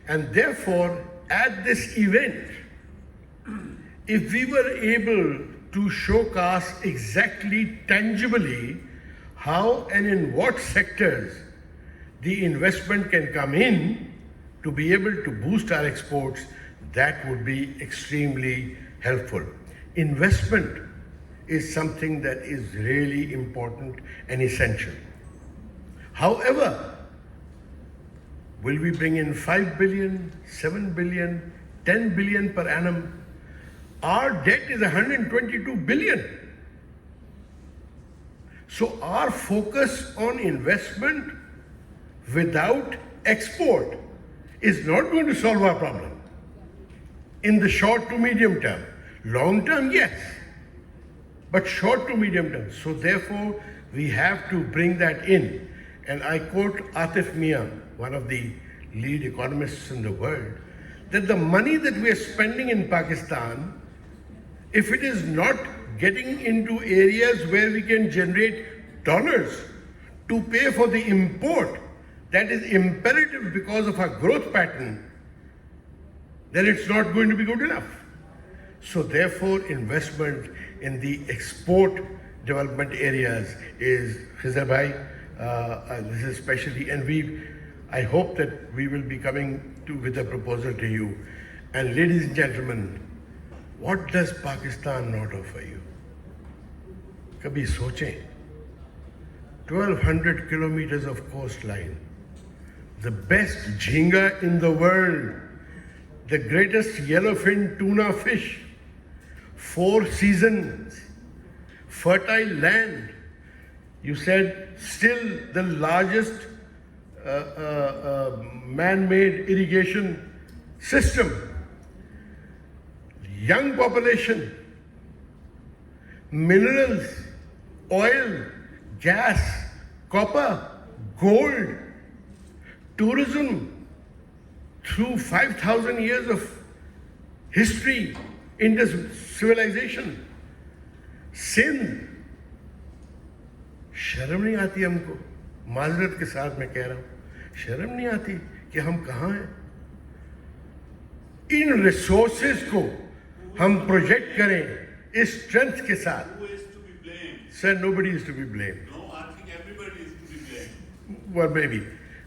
and therefore at this event, if we were able to showcase exactly tangibly how and in what sectors the investment can come in to be able to boost our exports, that would be extremely helpful. Investment is something that is really important and essential. However, will we bring in 5 billion, 7 billion, 10 billion per annum? Our debt is 122 billion. So our focus on investment without export is not going to solve our problem. In the short to medium term. Long term, yes, but short to medium term. So therefore, we have to bring that in. And I quote Atif Mia, one of the lead economists in the world, that the money that we are spending in Pakistan, if it is not getting into areas where we can generate dollars to pay for the import that is imperative because of our growth pattern, then it's not going to be good enough. So therefore, investment in the export development areas is, Khizar Bhai, this is especially, and I hope that we will be coming with a proposal to you. And ladies and gentlemen, what does Pakistan not offer you? Kabhi sochein. 1200 kilometers of coastline, the best jhinga in the world, the greatest yellowfin tuna fish, 4 seasons, fertile land. You said still the largest man-made irrigation system, young population, minerals, oil, gas, copper, gold, tourism through 5,000 years of history, Indus civilization, Sindh. शर्म नहीं आती हमको, माजरत के साथ मैं कह रहा हूँ, शर्म नहीं आती कि हम कहाँ हैं? इन रिसोर्सेज को हम प्रोजेक्ट करें इस स्ट्रेंथ के साथ. Sir, nobody is to be blamed. No, I think everybody is to be blamed. Well, maybe.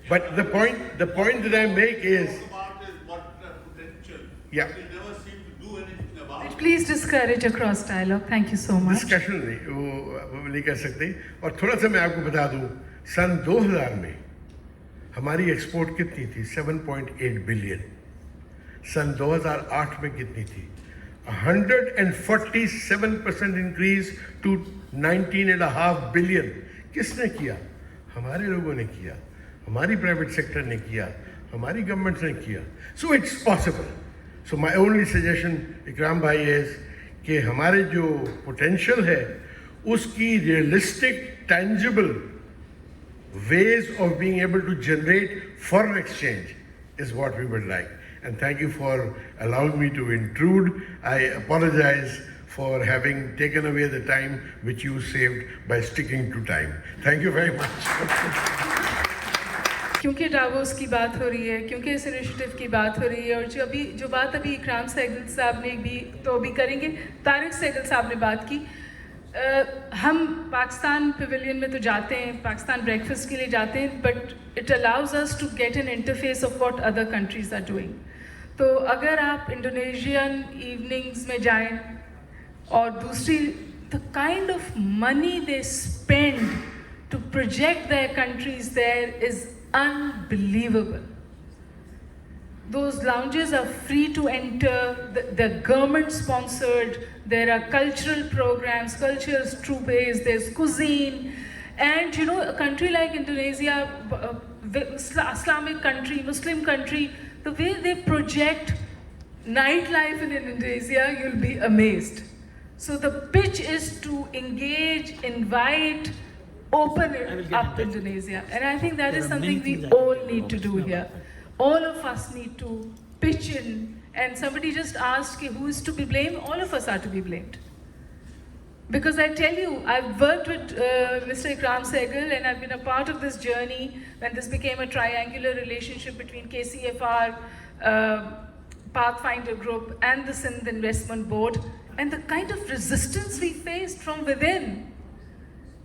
But the point that I make is... Potential. Yeah. They never seem to do anything about it. Please discourage a cross dialogue. Thank you so much. Discussion वो नहीं कर सकते. और थोड़ा सा मैं आपको बता दूं, सन 2000 में हमारी एक्सपोर्ट कितनी थी? 7.8 बिलियन. सन 2008 में कितनी थी? 147% increase to 19.5 billion. किसने किया? हमारे लोगों ने किया, हमारी प्राइवेट सेक्टर ने किया, हमारी गवर्नमेंट ने किया. So it's possible. So my only suggestion, इकराम भाई, is कि हमारे जो potential है उसकी realistic, tangible ways of being able to generate foreign exchange is what we would like. And thank you for allowing me to intrude. I apologize for having taken away the time which you saved by sticking to time. Thank you very much. क्योंकि Davos की बात हो रही है, क्योंकि इस initiative की बात हो रही है, और जो बात अभी इकराम सहगल साहब ने भी तो अभी करेंगे, तारिक सहगल साहब ने बात की. हम पाकिस्तान पवेलियन में तो जाते हैं, पाकिस्तान ब्रेकफास्ट के लिए जाते हैं, but it allows us to get an interface of what other countries are doing. तो अगर आप इंडोनेशियन इवनिंग्स में जाएं और दूसरी, the kind of money they spend to project their countries there is unbelievable. Those lounges are free to enter, they're government sponsored, there are cultural programs, cultural troupes, there's cuisine, and you know, a country like Indonesia, Islamic country, Muslim country, the way they project nightlife in Indonesia, you'll be amazed. So the pitch is to engage, invite, open it up Indonesia, and I think that is something we all need to do here. All of us need to pitch in, and somebody just asked who is to be blamed. All of us are to be blamed, because I tell you, I've worked with Mr. Ikram Sehgal, and I've been a part of this journey when this became a triangular relationship between KCFR, Pathfinder Group and the Sindh Investment Board, and the kind of resistance we faced from within.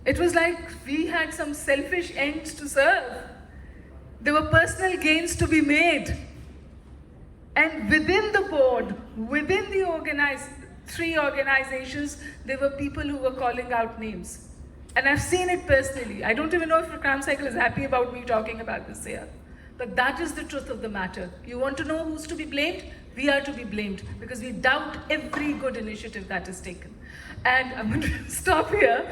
It was like we had some selfish ends to serve. There were personal gains to be made. And within the board, within the three organizations, there were people who were calling out names. And I've seen it personally. I don't even know if Ikram Sehgal is happy about me talking about this here. But that is the truth of the matter. You want to know who's to be blamed? We are to be blamed, because we doubt every good initiative that is taken. And I'm going to stop here.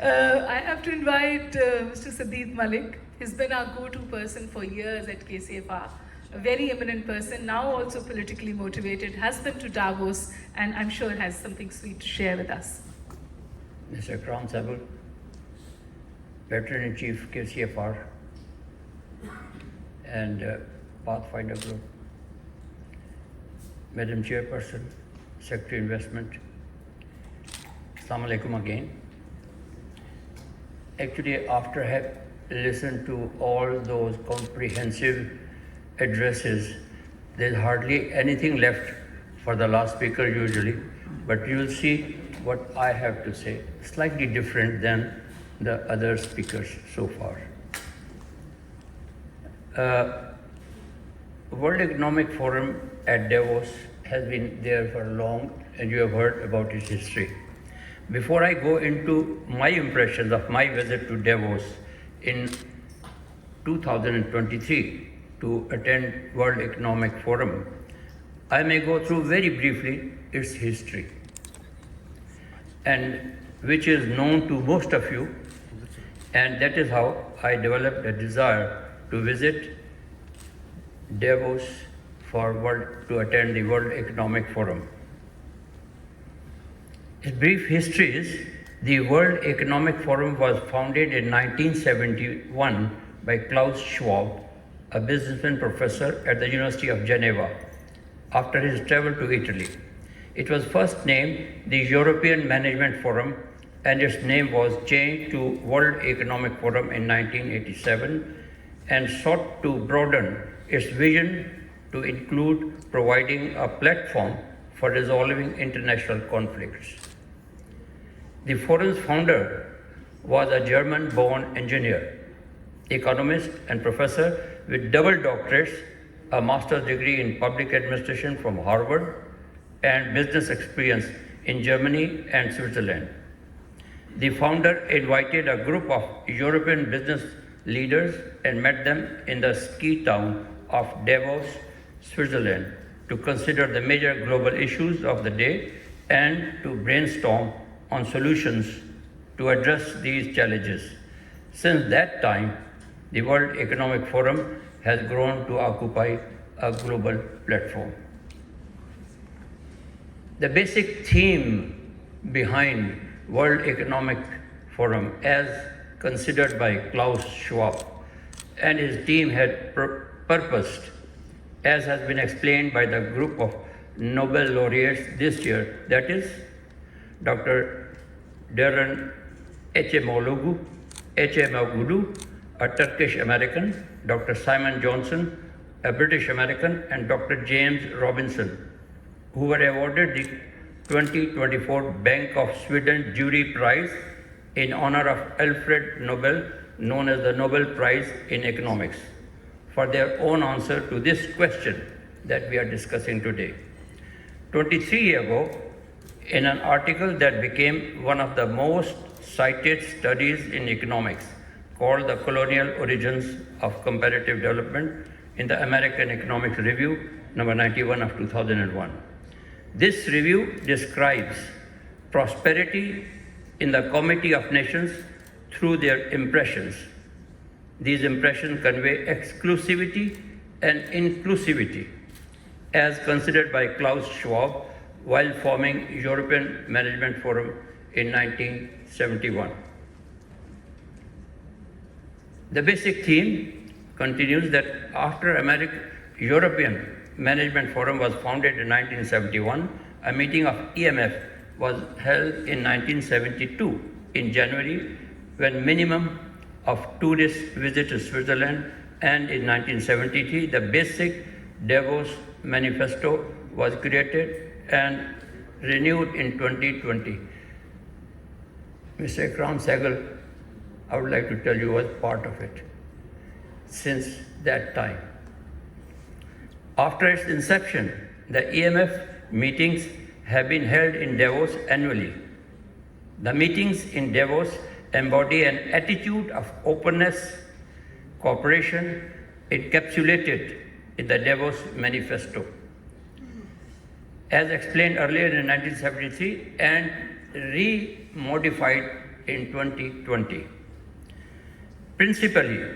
I have to invite Mr. Sadeed Malik. He's been our go-to person for years at KCFR. A very eminent person, now also politically motivated, has been to Davos, and I'm sure has something sweet to share with us. Mr. Ikram Sehgal, Veteran-in-Chief KCFR and Pathfinder Group. Madam Chairperson, Secretary Investment, Assalamu alaikum again. Actually, after I have listened to all those comprehensive addresses, there's hardly anything left for the last speaker usually, but you will see what I have to say, slightly different than the other speakers so far. World Economic Forum at Davos has been there for long, and you have heard about its history. Before I go into my impressions of my visit to Davos in 2023 to attend World Economic Forum, I may go through very briefly its history, and which is known to most of you, and that is how I developed a desire to visit Davos to attend the World Economic Forum. A brief history is the World Economic Forum was founded in 1971 by Klaus Schwab, a businessman professor at the University of Geneva, after his travel to Italy. It was first named the European Management Forum, and its name was changed to World Economic Forum in 1987 and sought to broaden its vision to include providing a platform for resolving international conflicts. The forum's founder was a German-born engineer, economist, and professor with double doctorates, a master's degree in public administration from Harvard, and business experience in Germany and Switzerland. The founder invited a group of European business leaders and met them in the ski town of Davos, Switzerland, to consider the major global issues of the day and to brainstorm on solutions to address these challenges. Since that time, the World Economic Forum has grown to occupy a global platform. The basic theme behind World Economic Forum, as considered by Klaus Schwab and his team, had purposed, as has been explained by the group of Nobel laureates this year, that is, Dr. Darren Ecemoglu, a Turkish American, Dr. Simon Johnson, a British American, and Dr. James Robinson, who were awarded the 2024 Bank of Sweden Jury Prize in honor of Alfred Nobel, known as the Nobel Prize in Economics, for their own answer to this question that we are discussing today. 23 years ago, in an article that became one of the most cited studies in economics, called The Colonial Origins of Comparative Development in the American Economics Review, number 91 of 2001. This review describes prosperity in the Committee of Nations through their impressions. These impressions convey exclusivity and inclusivity, as considered by Klaus Schwab while forming European Management Forum in 1971. The basic theme continues that after European Management Forum was founded in 1971, a meeting of EMF was held in 1972 in January, when minimum of tourists visited Switzerland, and in 1973 the basic Davos Manifesto was created and renewed in 2020. Mr. Ikram Sehgal, I would like to tell you, was part of it since that time. After its inception, the EMF meetings have been held in Davos annually. The meetings in Davos embody an attitude of openness, cooperation, encapsulated in the Davos Manifesto, as explained earlier in 1973 and re-modified in 2020. Principally,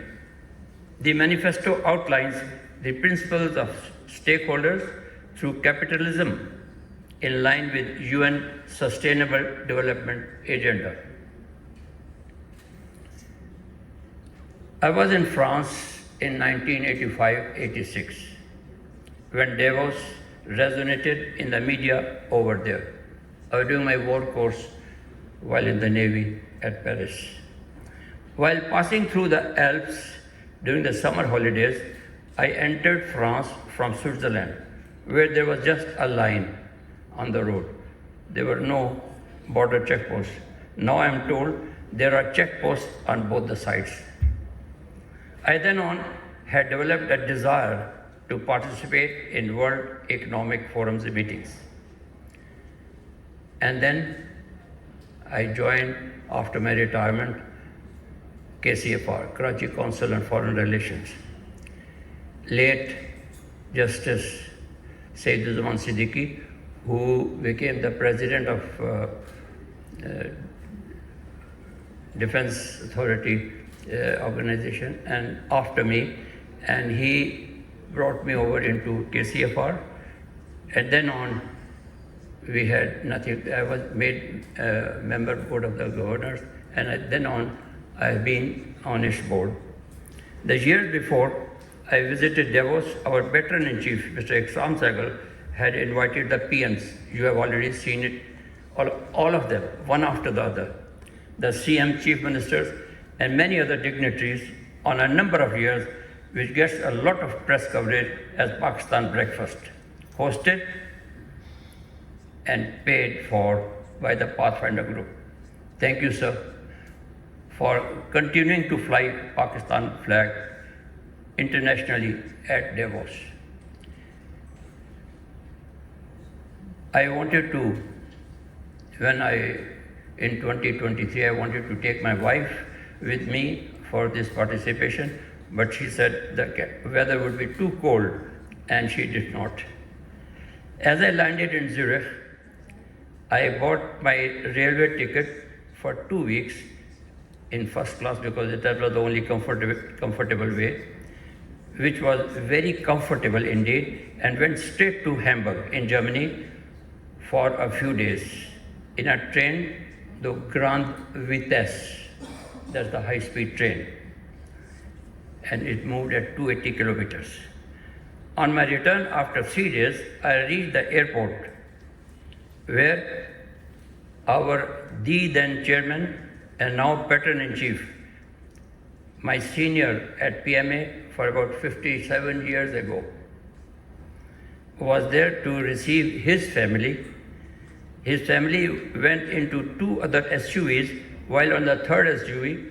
the manifesto outlines the principles of stakeholders through capitalism in line with UN Sustainable Development Agenda. I was in France in 1985-86 when Davos resonated in the media over there. I was doing my war course while in the Navy at Paris. While passing through the Alps during the summer holidays, I entered France from Switzerland, where there was just a line on the road. There were no border checkposts. Now I am told there are checkposts on both the sides. I then on had developed a desire to participate in World Economic Forum's meetings. And then I joined, after my retirement, KCFR, Karachi Council on Foreign Relations. Late Justice Sayyiduzzaman Siddiqui, who became the president of Defense Authority organization, and after me, and he brought me over into KCFR, and then on we had nothing. I was made member board of the governors, and then on I have been on its board. The year before, I visited Davos. Our veteran-in-chief, Mr. Ikram Sehgal, had invited the PMs. You have already seen it, all of them, one after the other. The CM, chief ministers, and many other dignitaries on a number of years, which gets a lot of press coverage as Pakistan Breakfast, hosted and paid for by the Pathfinder Group. Thank you, sir, for continuing to fly Pakistan flag internationally at Davos. I wanted to, in 2023, I wanted to take my wife with me for this participation, but she said the weather would be too cold, and she did not. As I landed in Zurich, I bought my railway ticket for 2 weeks in first class because that was the only comfortable way, which was very comfortable indeed, and went straight to Hamburg in Germany for a few days in a train, the Grande Vitesse, that's the high-speed train, and it moved at 280 kilometers. On my return after 3 days, I reached the airport where the then chairman and now patron-in-chief, my senior at PMA for about 57 years ago, was there to receive his family. His family went into 2 other SUVs, while on the third SUV,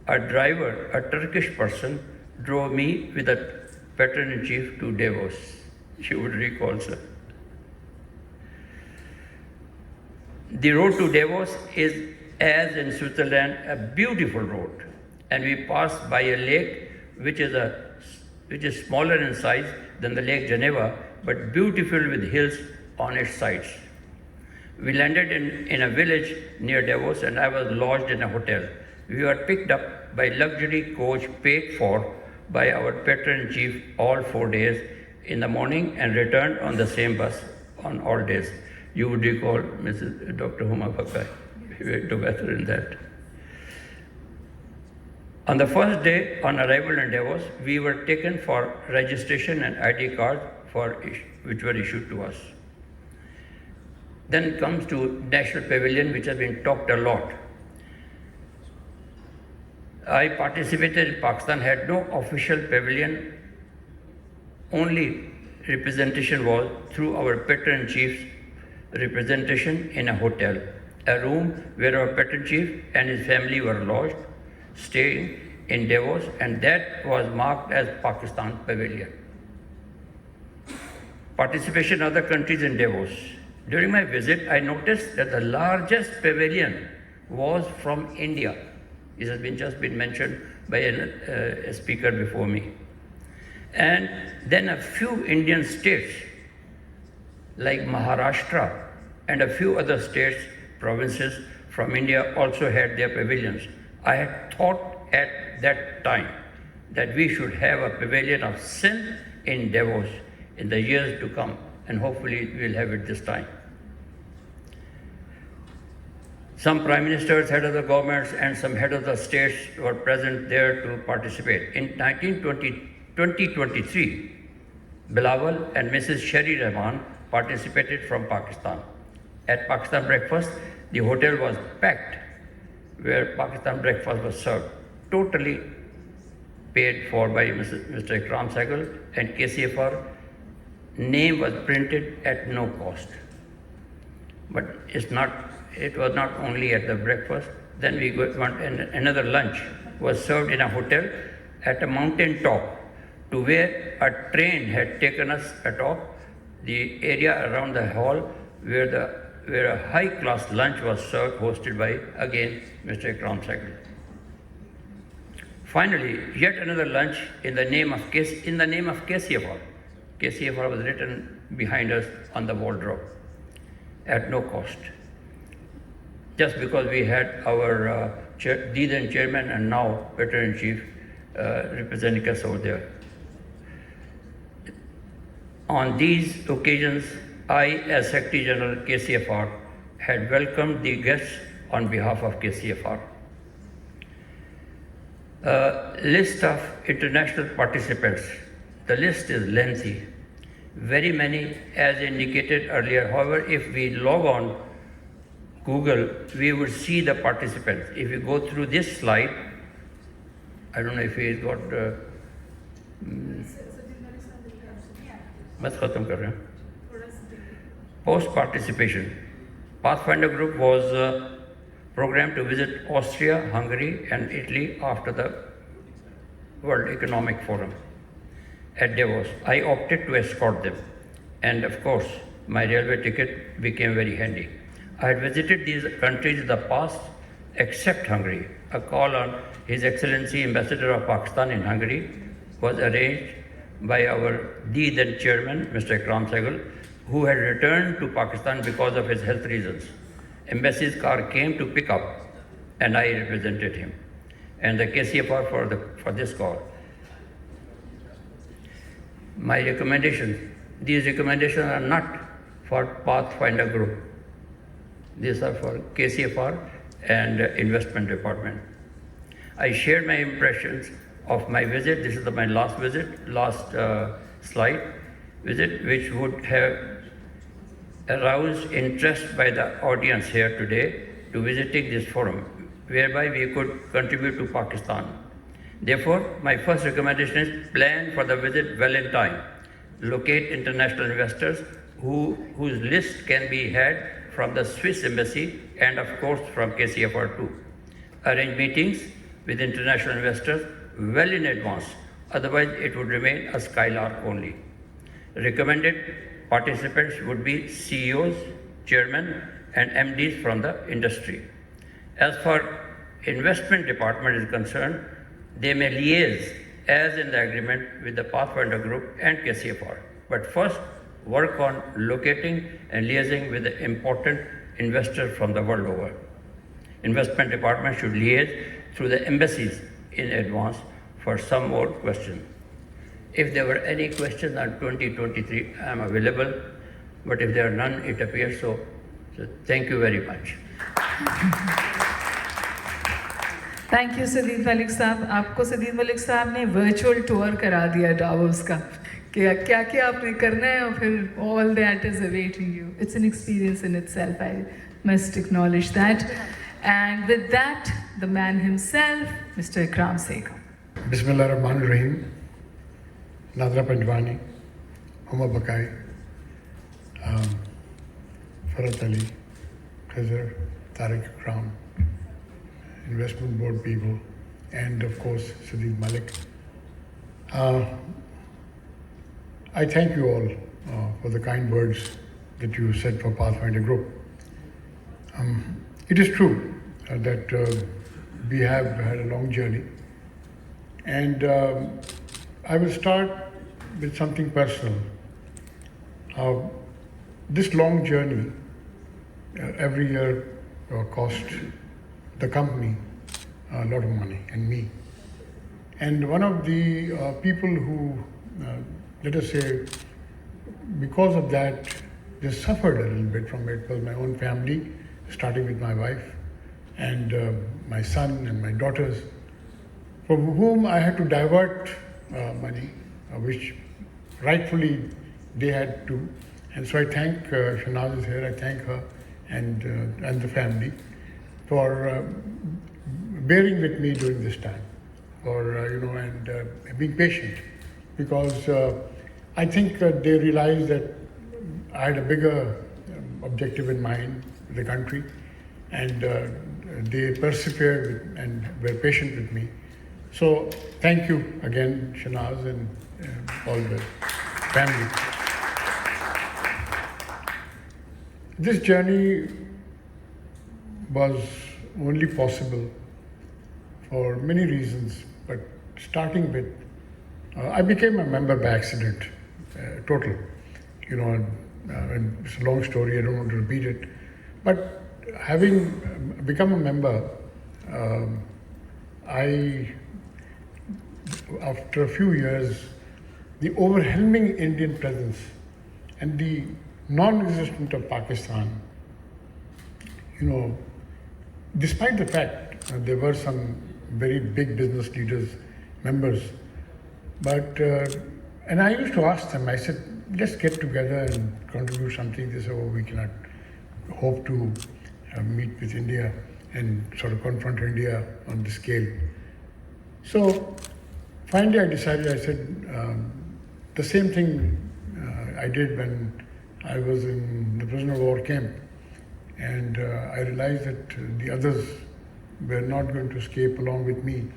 a driver, a Turkish person, drove me with the patron-in-chief to Davos. You would recall, sir. The road to Davos is, as in Switzerland, a beautiful road, and we passed by a lake which is smaller in size than the Lake Geneva, but beautiful with hills on its sides. We landed in a village near Davos, and I was lodged in a hotel. We were picked up by luxury coach paid for by our patron-in-chief all 4 days in the morning, and returned on the same bus on all days. You would recall Mrs. Dr. Huma Fakai. We were together in that. On the first day, on arrival in Davos, we were taken for registration and ID cards which were issued to us. Then comes to National Pavilion, which has been talked a lot. I participated in Pakistan, had no official pavilion, only representation was through our patron-in-chief's representation in a hotel, a room where our patron-in-chief and his family were lodged, staying in Davos, and that was marked as Pakistan Pavilion. Participation in other countries in Davos. During my visit, I noticed that the largest pavilion was from India. This has just been mentioned by a speaker before me. And then a few Indian states, like Maharashtra and a few other states, provinces from India also had their pavilions. I had thought at that time that we should have a pavilion of Sindh in Davos in the years to come, and hopefully we'll have it this time. Some prime ministers, head of the governments, and some head of the states were present there to participate. In 2023, Bilawal and Mrs. Sherry Rahman participated from Pakistan. At Pakistan breakfast, the hotel was packed where Pakistan breakfast was served, totally paid for by Mr. Ikram Sehgal, and KCFR name was printed at no cost. But it was not only at the breakfast. Then we went, and another lunch was served in a hotel at a mountain top, to where a train had taken us atop the area around the hall where a high-class lunch was served, hosted by, again, Mr. Ikram Sehgal. Finally, yet another lunch in the name of KCFR. KCFR was written behind us on the wardrobe at no cost. Just because we had our then chairman and now veteran-in-chief representing us over there. On these occasions, I, as Secretary General KCFR, had welcomed the guests on behalf of KCFR. List of international participants. The list is lengthy. Very many, as indicated earlier. However, if we log on Google, we would see the participants. If you go through this slide, I don't know if he's got. बस खत्म कर रहे हैं. Post participation, Pathfinder Group was programmed to visit Austria, Hungary, and Italy after the World Economic Forum at Davos. I opted to escort them, and of course, my railway ticket became very handy. I had visited these countries in the past, except Hungary. A call on His Excellency Ambassador of Pakistan in Hungary was arranged by our then chairman, Mr. Ikram Sehgal, who had returned to Pakistan because of his health reasons. Embassy's car came to pick up, and I represented him, and the KCFR for this call. My recommendations. These recommendations are not for Pathfinder Group. These are for KCFR and Investment Department. I shared my impressions of my visit. This is my last slide visit, which would have aroused interest by the audience here today to visiting this forum, whereby we could contribute to Pakistan. Therefore, my first recommendation is plan for the visit well in time. Locate international investors whose list can be had from the Swiss Embassy and of course from KCFR too. Arrange meetings with international investors well in advance, otherwise it would remain a skylark only. Recommended participants would be CEOs, chairmen, and MDs from the industry. As far investment department is concerned, they may liaise as in the agreement with the Pathfinder Group and KCFR. But first, work on locating and liaising with the important investors from the world over. Investment department should liaise through the embassies in advance for some more questions. If there were any questions on 2023, I am available, but if there are none, it appears so. So thank you very much. Thank you Sadeed Malik sahab. आपको सदीद मलिक साहब ने virtual tour करा दिया Davos का कि क्या क्या आपने करना है और फिर all that is awaiting you. It's an experience in itself. I must acknowledge that. And with that, the man himself, Mr. Ikram Sehgal. Bismillah Rahman Rahim, Nadra Panjwani, Umar Bakai, Farat Ali, Khizr, Tariq Ikram, Investment Board people, and of course Sadiq Malik. I thank you all for the kind words that you said for Pathfinder Group. It is true that we have had a long journey, and I will start with something personal. This long journey every year cost the company a lot of money and me. And one of the people who, let us say, because of that, they suffered a little bit from it was my own family, starting with my wife and my son and my daughters, from whom I had to divert money, which rightfully they had to. And so I thank Shanaz is here. I thank her and the family for bearing with me during this time, and being patient, because I think they realized that I had a bigger objective in mind, the country, and they persevered and were patient with me. So thank you again, Shanaz, and all the family. This journey was only possible for many reasons, but starting with, I became a member by accident, total. And it's a long story, I don't want to repeat it. But having become a member, after a few years, the overwhelming Indian presence and the non-existence of Pakistan, despite the fact there were some very big business leaders, members, but, and I used to ask them, I said, let's get together and contribute something. They said, oh, we cannot hope to meet with India and sort of confront India on the scale. So finally I decided, I said, the same thing I did when I was in the prisoner of war camp. And I realized that the others were not going to escape along with me.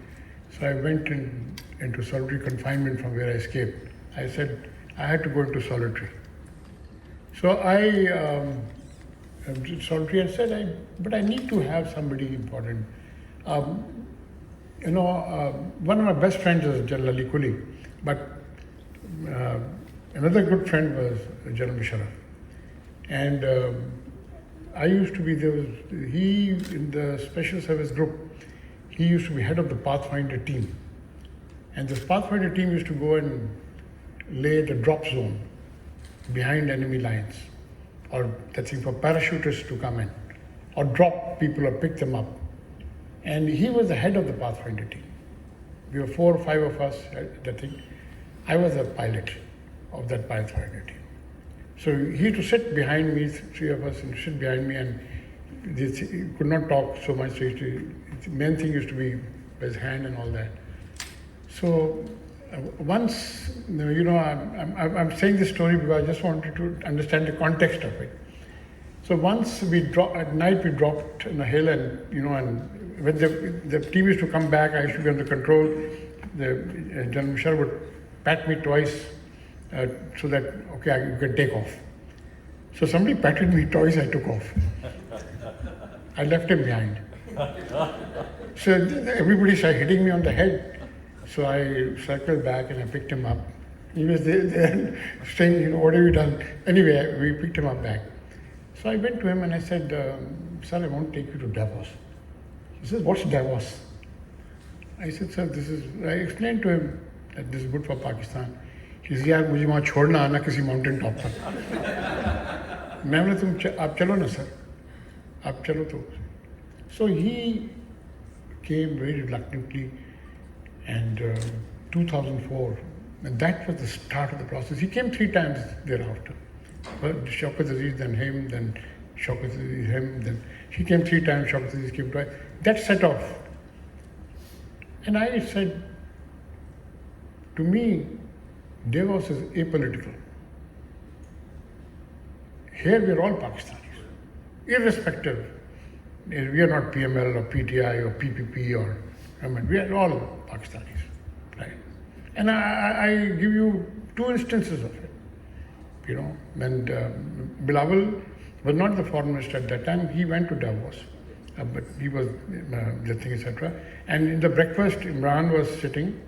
So I went into solitary confinement from where I escaped. I said, I had to go into solitary. So I did solitary and said, but I need to have somebody important. One of my best friends is General Ali Kuli, but another good friend was General Musharraf. And I used to be, he in the special service group, he used to be head of the Pathfinder team. And this Pathfinder team used to go and lay the drop zone behind enemy lines, or that thing for parachutists to come in, or drop people or pick them up. And he was the head of the Pathfinder team. We were 4 or 5 of us at that thing. I was the pilot of that Pathfinder team. So he used to sit behind me, 3 of us, and sit behind me, and he could not talk so much. So the main thing used to be his hand and all that. So once, I'm saying this story because I just wanted to understand the context of it. So once at night we dropped in a hill, and and when the team used to come back, I used to be under control. General Musharraf would pat me twice so that, okay, you can take off. So somebody patted me twice, I took off. I left him behind. So everybody started hitting me on the head. So I circled back and I picked him up. He was there saying, what have you done? Anyway, we picked him up back. So I went to him and I said, sir, I want to take you to Davos. He says, what's Davos? I said, sir, I explained to him that this is good for Pakistan. He said, यार मुझे वहाँ छोड़ना आना किसी mountain top पर. मैं बोला आप चलो ना sir, आप चलो तो. So he came very reluctantly, and 2004, and that was the start of the process. He came 3 times thereafter. Shaukat Aziz, then him, then Shaukat Aziz, him, then he came 3 times, Shaukat Aziz came twice. That set off. And I said, to me, Davos is apolitical. Here we are all Pakistanis, irrespective. We are not PML or PTI or PPP or, we are all Pakistanis, right? And I give you 2 instances of it. And Bilawal was not the foreign minister at that time. He went to Davos, but he was the thing, etc. And in the breakfast, Imran was sitting,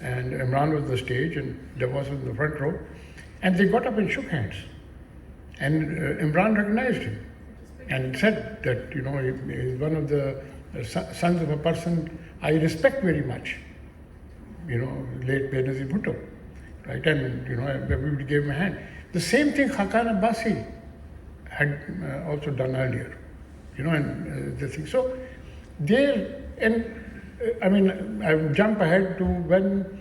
and Imran was the stage, and Davos was in the front row, and they got up and shook hands. And Imran recognized him and said that, he's one of the sons of a person I respect very much, late Benazir Bhutto, right? And, everybody gave him a hand. The same thing Hakan Abbasi had also done earlier, and the thing. So there, and I jump ahead to when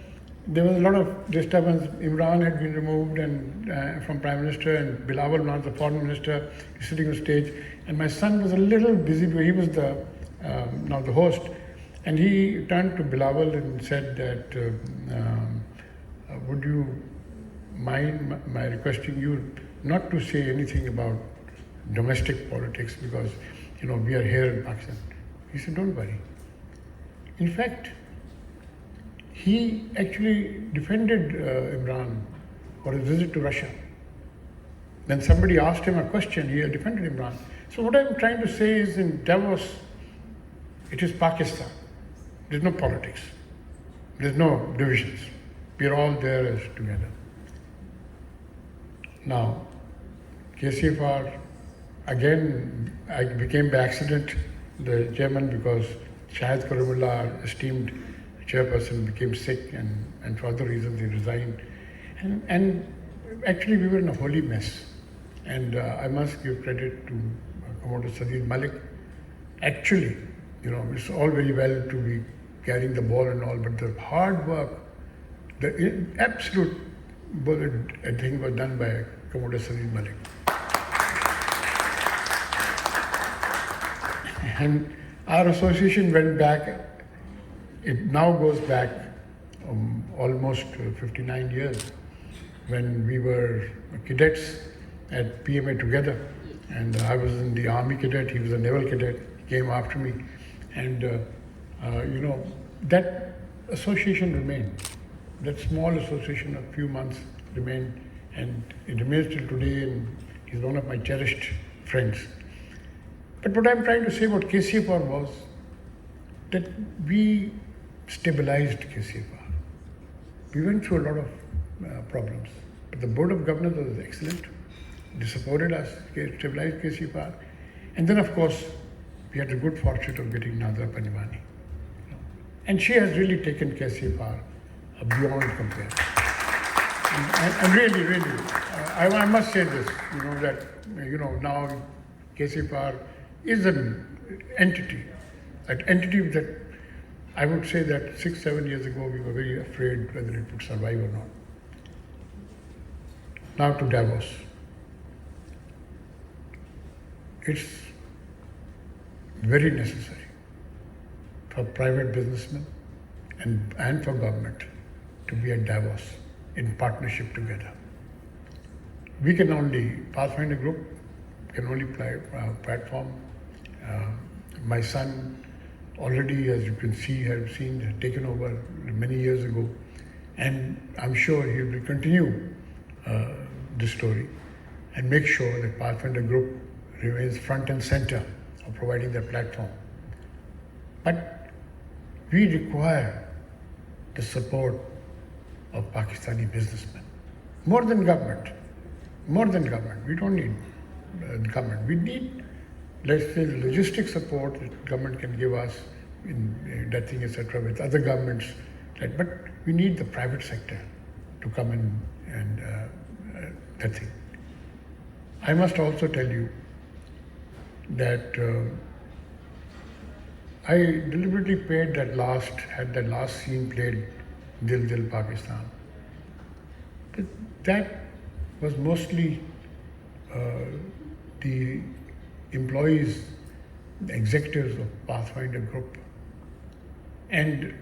there was a lot of disturbance. Imran had been removed and from Prime Minister, and Bilawal, now the Foreign Minister, is sitting on stage. And my son was a little busy, because he was the now the host. And he turned to Bilawal and said that, would you mind my requesting you not to say anything about domestic politics, because, you know, we are here in Pakistan. He said, don't worry. In fact, he actually defended Imran for his visit to Russia. When somebody asked him a question, he defended Imran. So what I'm trying to say is, in Davos, it is Pakistan. There's no politics. There's no divisions. We're all there as together. Now, KCFR, again, I became by accident the chairman, because Shahid Karimullah, our esteemed chairperson, became sick, and for other reasons he resigned. And actually we were in a holy mess. And I must give credit to Commodore Sadid Malik. Actually, you know, it's all very well to be carrying the ball and all, but the hard work, the absolute bullet, I think, was done by Commodore Sadid Malik. And our association went back, it now goes back almost 59 years, when we were cadets at PMA together. And I was in the Army cadet, he was a naval cadet, he came after me. And, you know, that association remained. That small association of few months remained, and it remains till today, and he's one of my cherished friends. But what I'm trying to say about KCFR was that we stabilized KCFR. We went through a lot of problems, but the Board of Governors was excellent. They supported us, stabilized KCFR. And then, of course, we had the good fortune of getting Nadra Panjwani. And she has really taken KCFR beyond compare. And really, really, I must say this, you know, that, you know, now KCFR is an entity that I would say that 6-7 years ago we were very afraid whether it would survive or not. Now to Davos. It's very necessary for private businessmen and for government to be at Davos in partnership together. We can only, Pathfinder Group can only play a platform. My son already, as you can see, has taken over many years ago, and I'm sure he will continue this story and make sure that Pathfinder Group remains front and center of providing that platform. But we require the support of Pakistani businessmen, more than government. More than government. We don't need government. We need, let's say, the logistic support that government can give us in that thing, etc., with other governments. But we need the private sector to come in and that thing. I must also tell you that I deliberately had that last scene played, Dil Dil Pakistan. But that was mostly the employees, the executives of Pathfinder Group. And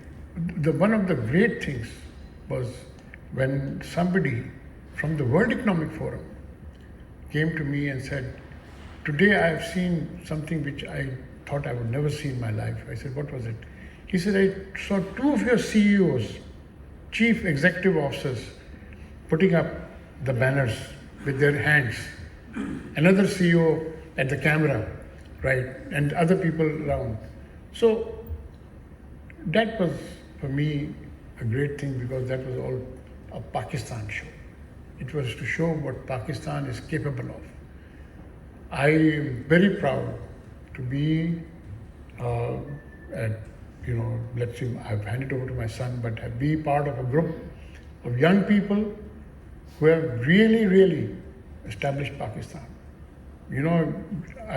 one of the great things was when somebody from the World Economic Forum came to me and said, today I have seen something which I thought I would never see in my life. I said, what was it? He said, I saw two of your CEOs, chief executive officers, putting up the banners with their hands. Another CEO at the camera, right, and other people around. So that was, for me, a great thing, because that was all a Pakistan show. It was to show what Pakistan is capable of. I am very proud to be let's see, I've handed over to my son, but be part of a group of young people who have really, really established Pakistan. You know,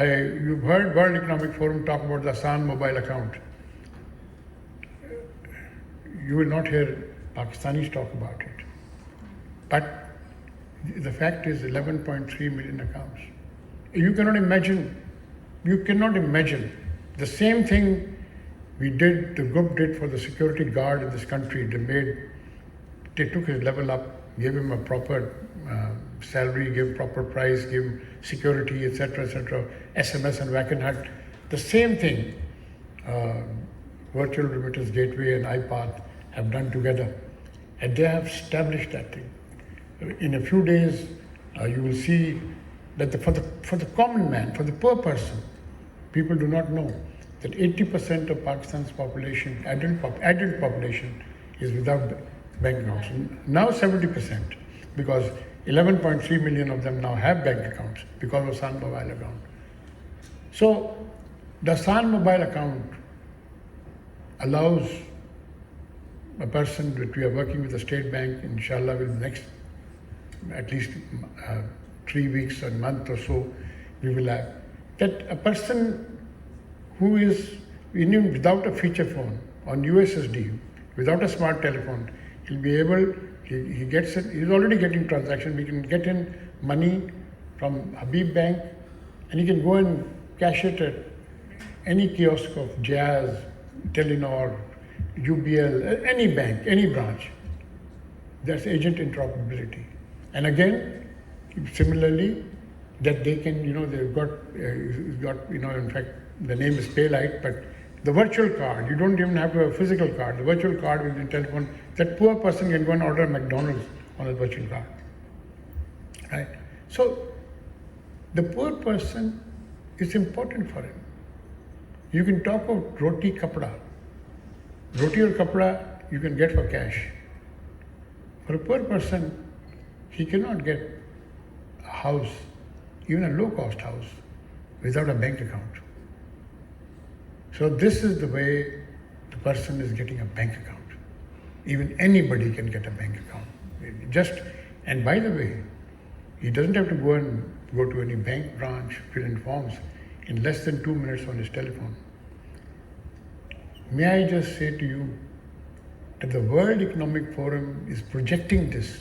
you've heard World Economic Forum talk about the Asan mobile account. You will not hear Pakistanis talk about it. But the fact is 11.3 million accounts. You cannot imagine the same thing the group did for the security guard in this country. They took his level up, gave him a proper salary, gave proper price, gave him security, etc., SMS and Wackenhut. The same thing Virtual Remittance Gateway and iPath have done together. And they have established that thing. In a few days, you will see that for the common man, for the poor person, people do not know that 80% of Pakistan's population, adult population, is without bank accounts. Now 70%, because 11.3 million of them now have bank accounts because of San Mobile account. So the San Mobile account allows a person that we are working with the State Bank, inshallah, will next at least 3 weeks or a month or so, we will have that a person who is even without a feature phone on USSD, without a smart telephone, he'll be able, he's already getting transactions. We can get in money from Habib Bank and he can go and cash it at any kiosk of Jazz, Telenor, UBL, any bank, any branch. That's agent interoperability. And again, similarly, that they can, they've got, in fact, the name is Paylight, but the virtual card, you don't even have to have a physical card. The virtual card with the telephone, that poor person can go and order McDonald's on a virtual card. Right? So, the poor person, is important for him. You can talk about roti kapda. Roti or kapda you can get for cash. For a poor person, he cannot get a house, even a low-cost house, without a bank account. So this is the way the person is getting a bank account. Even anybody can get a bank account. And by the way, he doesn't have to go to any bank branch, fill in forms in less than 2 minutes on his telephone. May I just say to you that the World Economic Forum is projecting this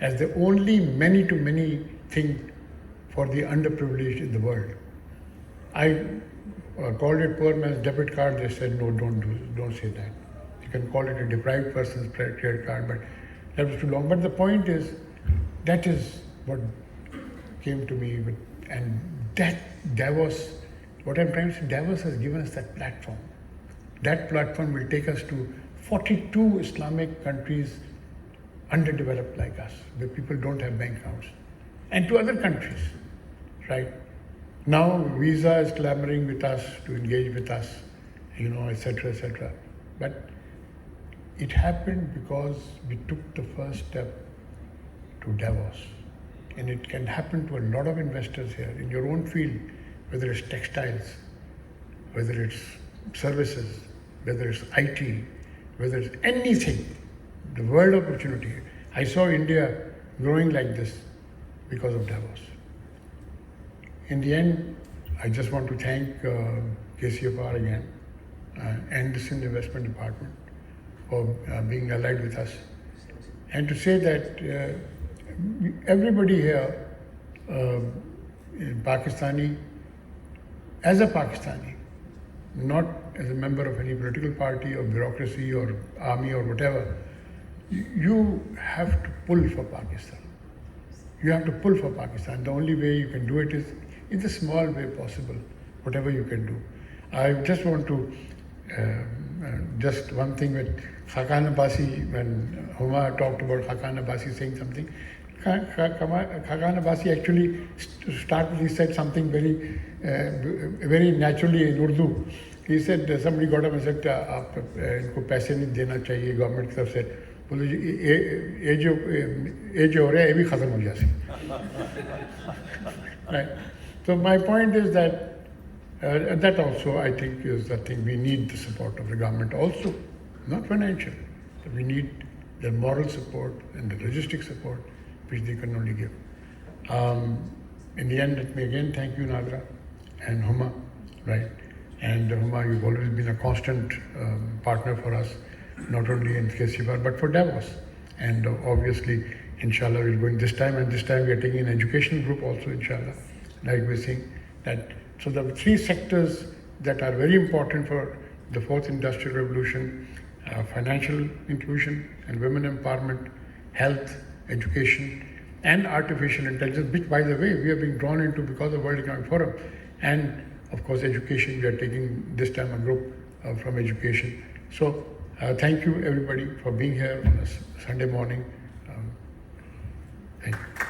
as the only many-to-many thing for the underprivileged in the world. I called it poor man's debit card. They said, no, don't say that. You can call it a deprived person's credit card, but that was too long. But the point is, that is what came to me. And that Davos, what I'm trying to say, Davos has given us that platform. That platform will take us to 42 Islamic countries underdeveloped like us, where people don't have bank accounts, and to other countries, right? Now Visa is clamoring with us to engage with us, etc. But it happened because we took the first step to Davos. And it can happen to a lot of investors here in your own field, whether it's textiles, whether it's services, whether it's IT, whether it's anything, the world opportunity. I saw India growing like this because of Davos. In the end, I just want to thank KCFR again and the Sindh Investment Department for being allied with us. And to say that everybody here, Pakistani, as a Pakistani, not as a member of any political party or bureaucracy or army or whatever, you have to pull for Pakistan. You have to pull for Pakistan. The only way you can do it is in the small way possible, whatever you can do. I just want to, just one thing with Khakan Abbasi, when Huma talked about Khakan Abbasi saying something, Khakan Abbasi actually he said something very naturally in Urdu. He said, somebody got up and said, "Aap inko paise nahi dena chahiye government ki taraf se." Bole ye jo ho raha hai, ye bhi khatam ho jayese. Right. So my point is that that also I think is the thing. We need the support of the government also, not financial. But we need the moral support and the logistic support which they can only give. In the end, let me again thank you, Nadra and Huma, right? And Huma, you've always been a constant partner for us. not only in KCFR but for Davos. And obviously, inshallah, we're going this time, and this time we are taking an education group also, inshallah, like we're seeing that. So the three sectors that are very important for the fourth industrial revolution, financial inclusion and women empowerment, health, education, and artificial intelligence, which, by the way, we are being drawn into because of World Economic Forum. And of course, education, we are taking this time a group from education. So thank you everybody for being here on a Sunday morning. Thank you.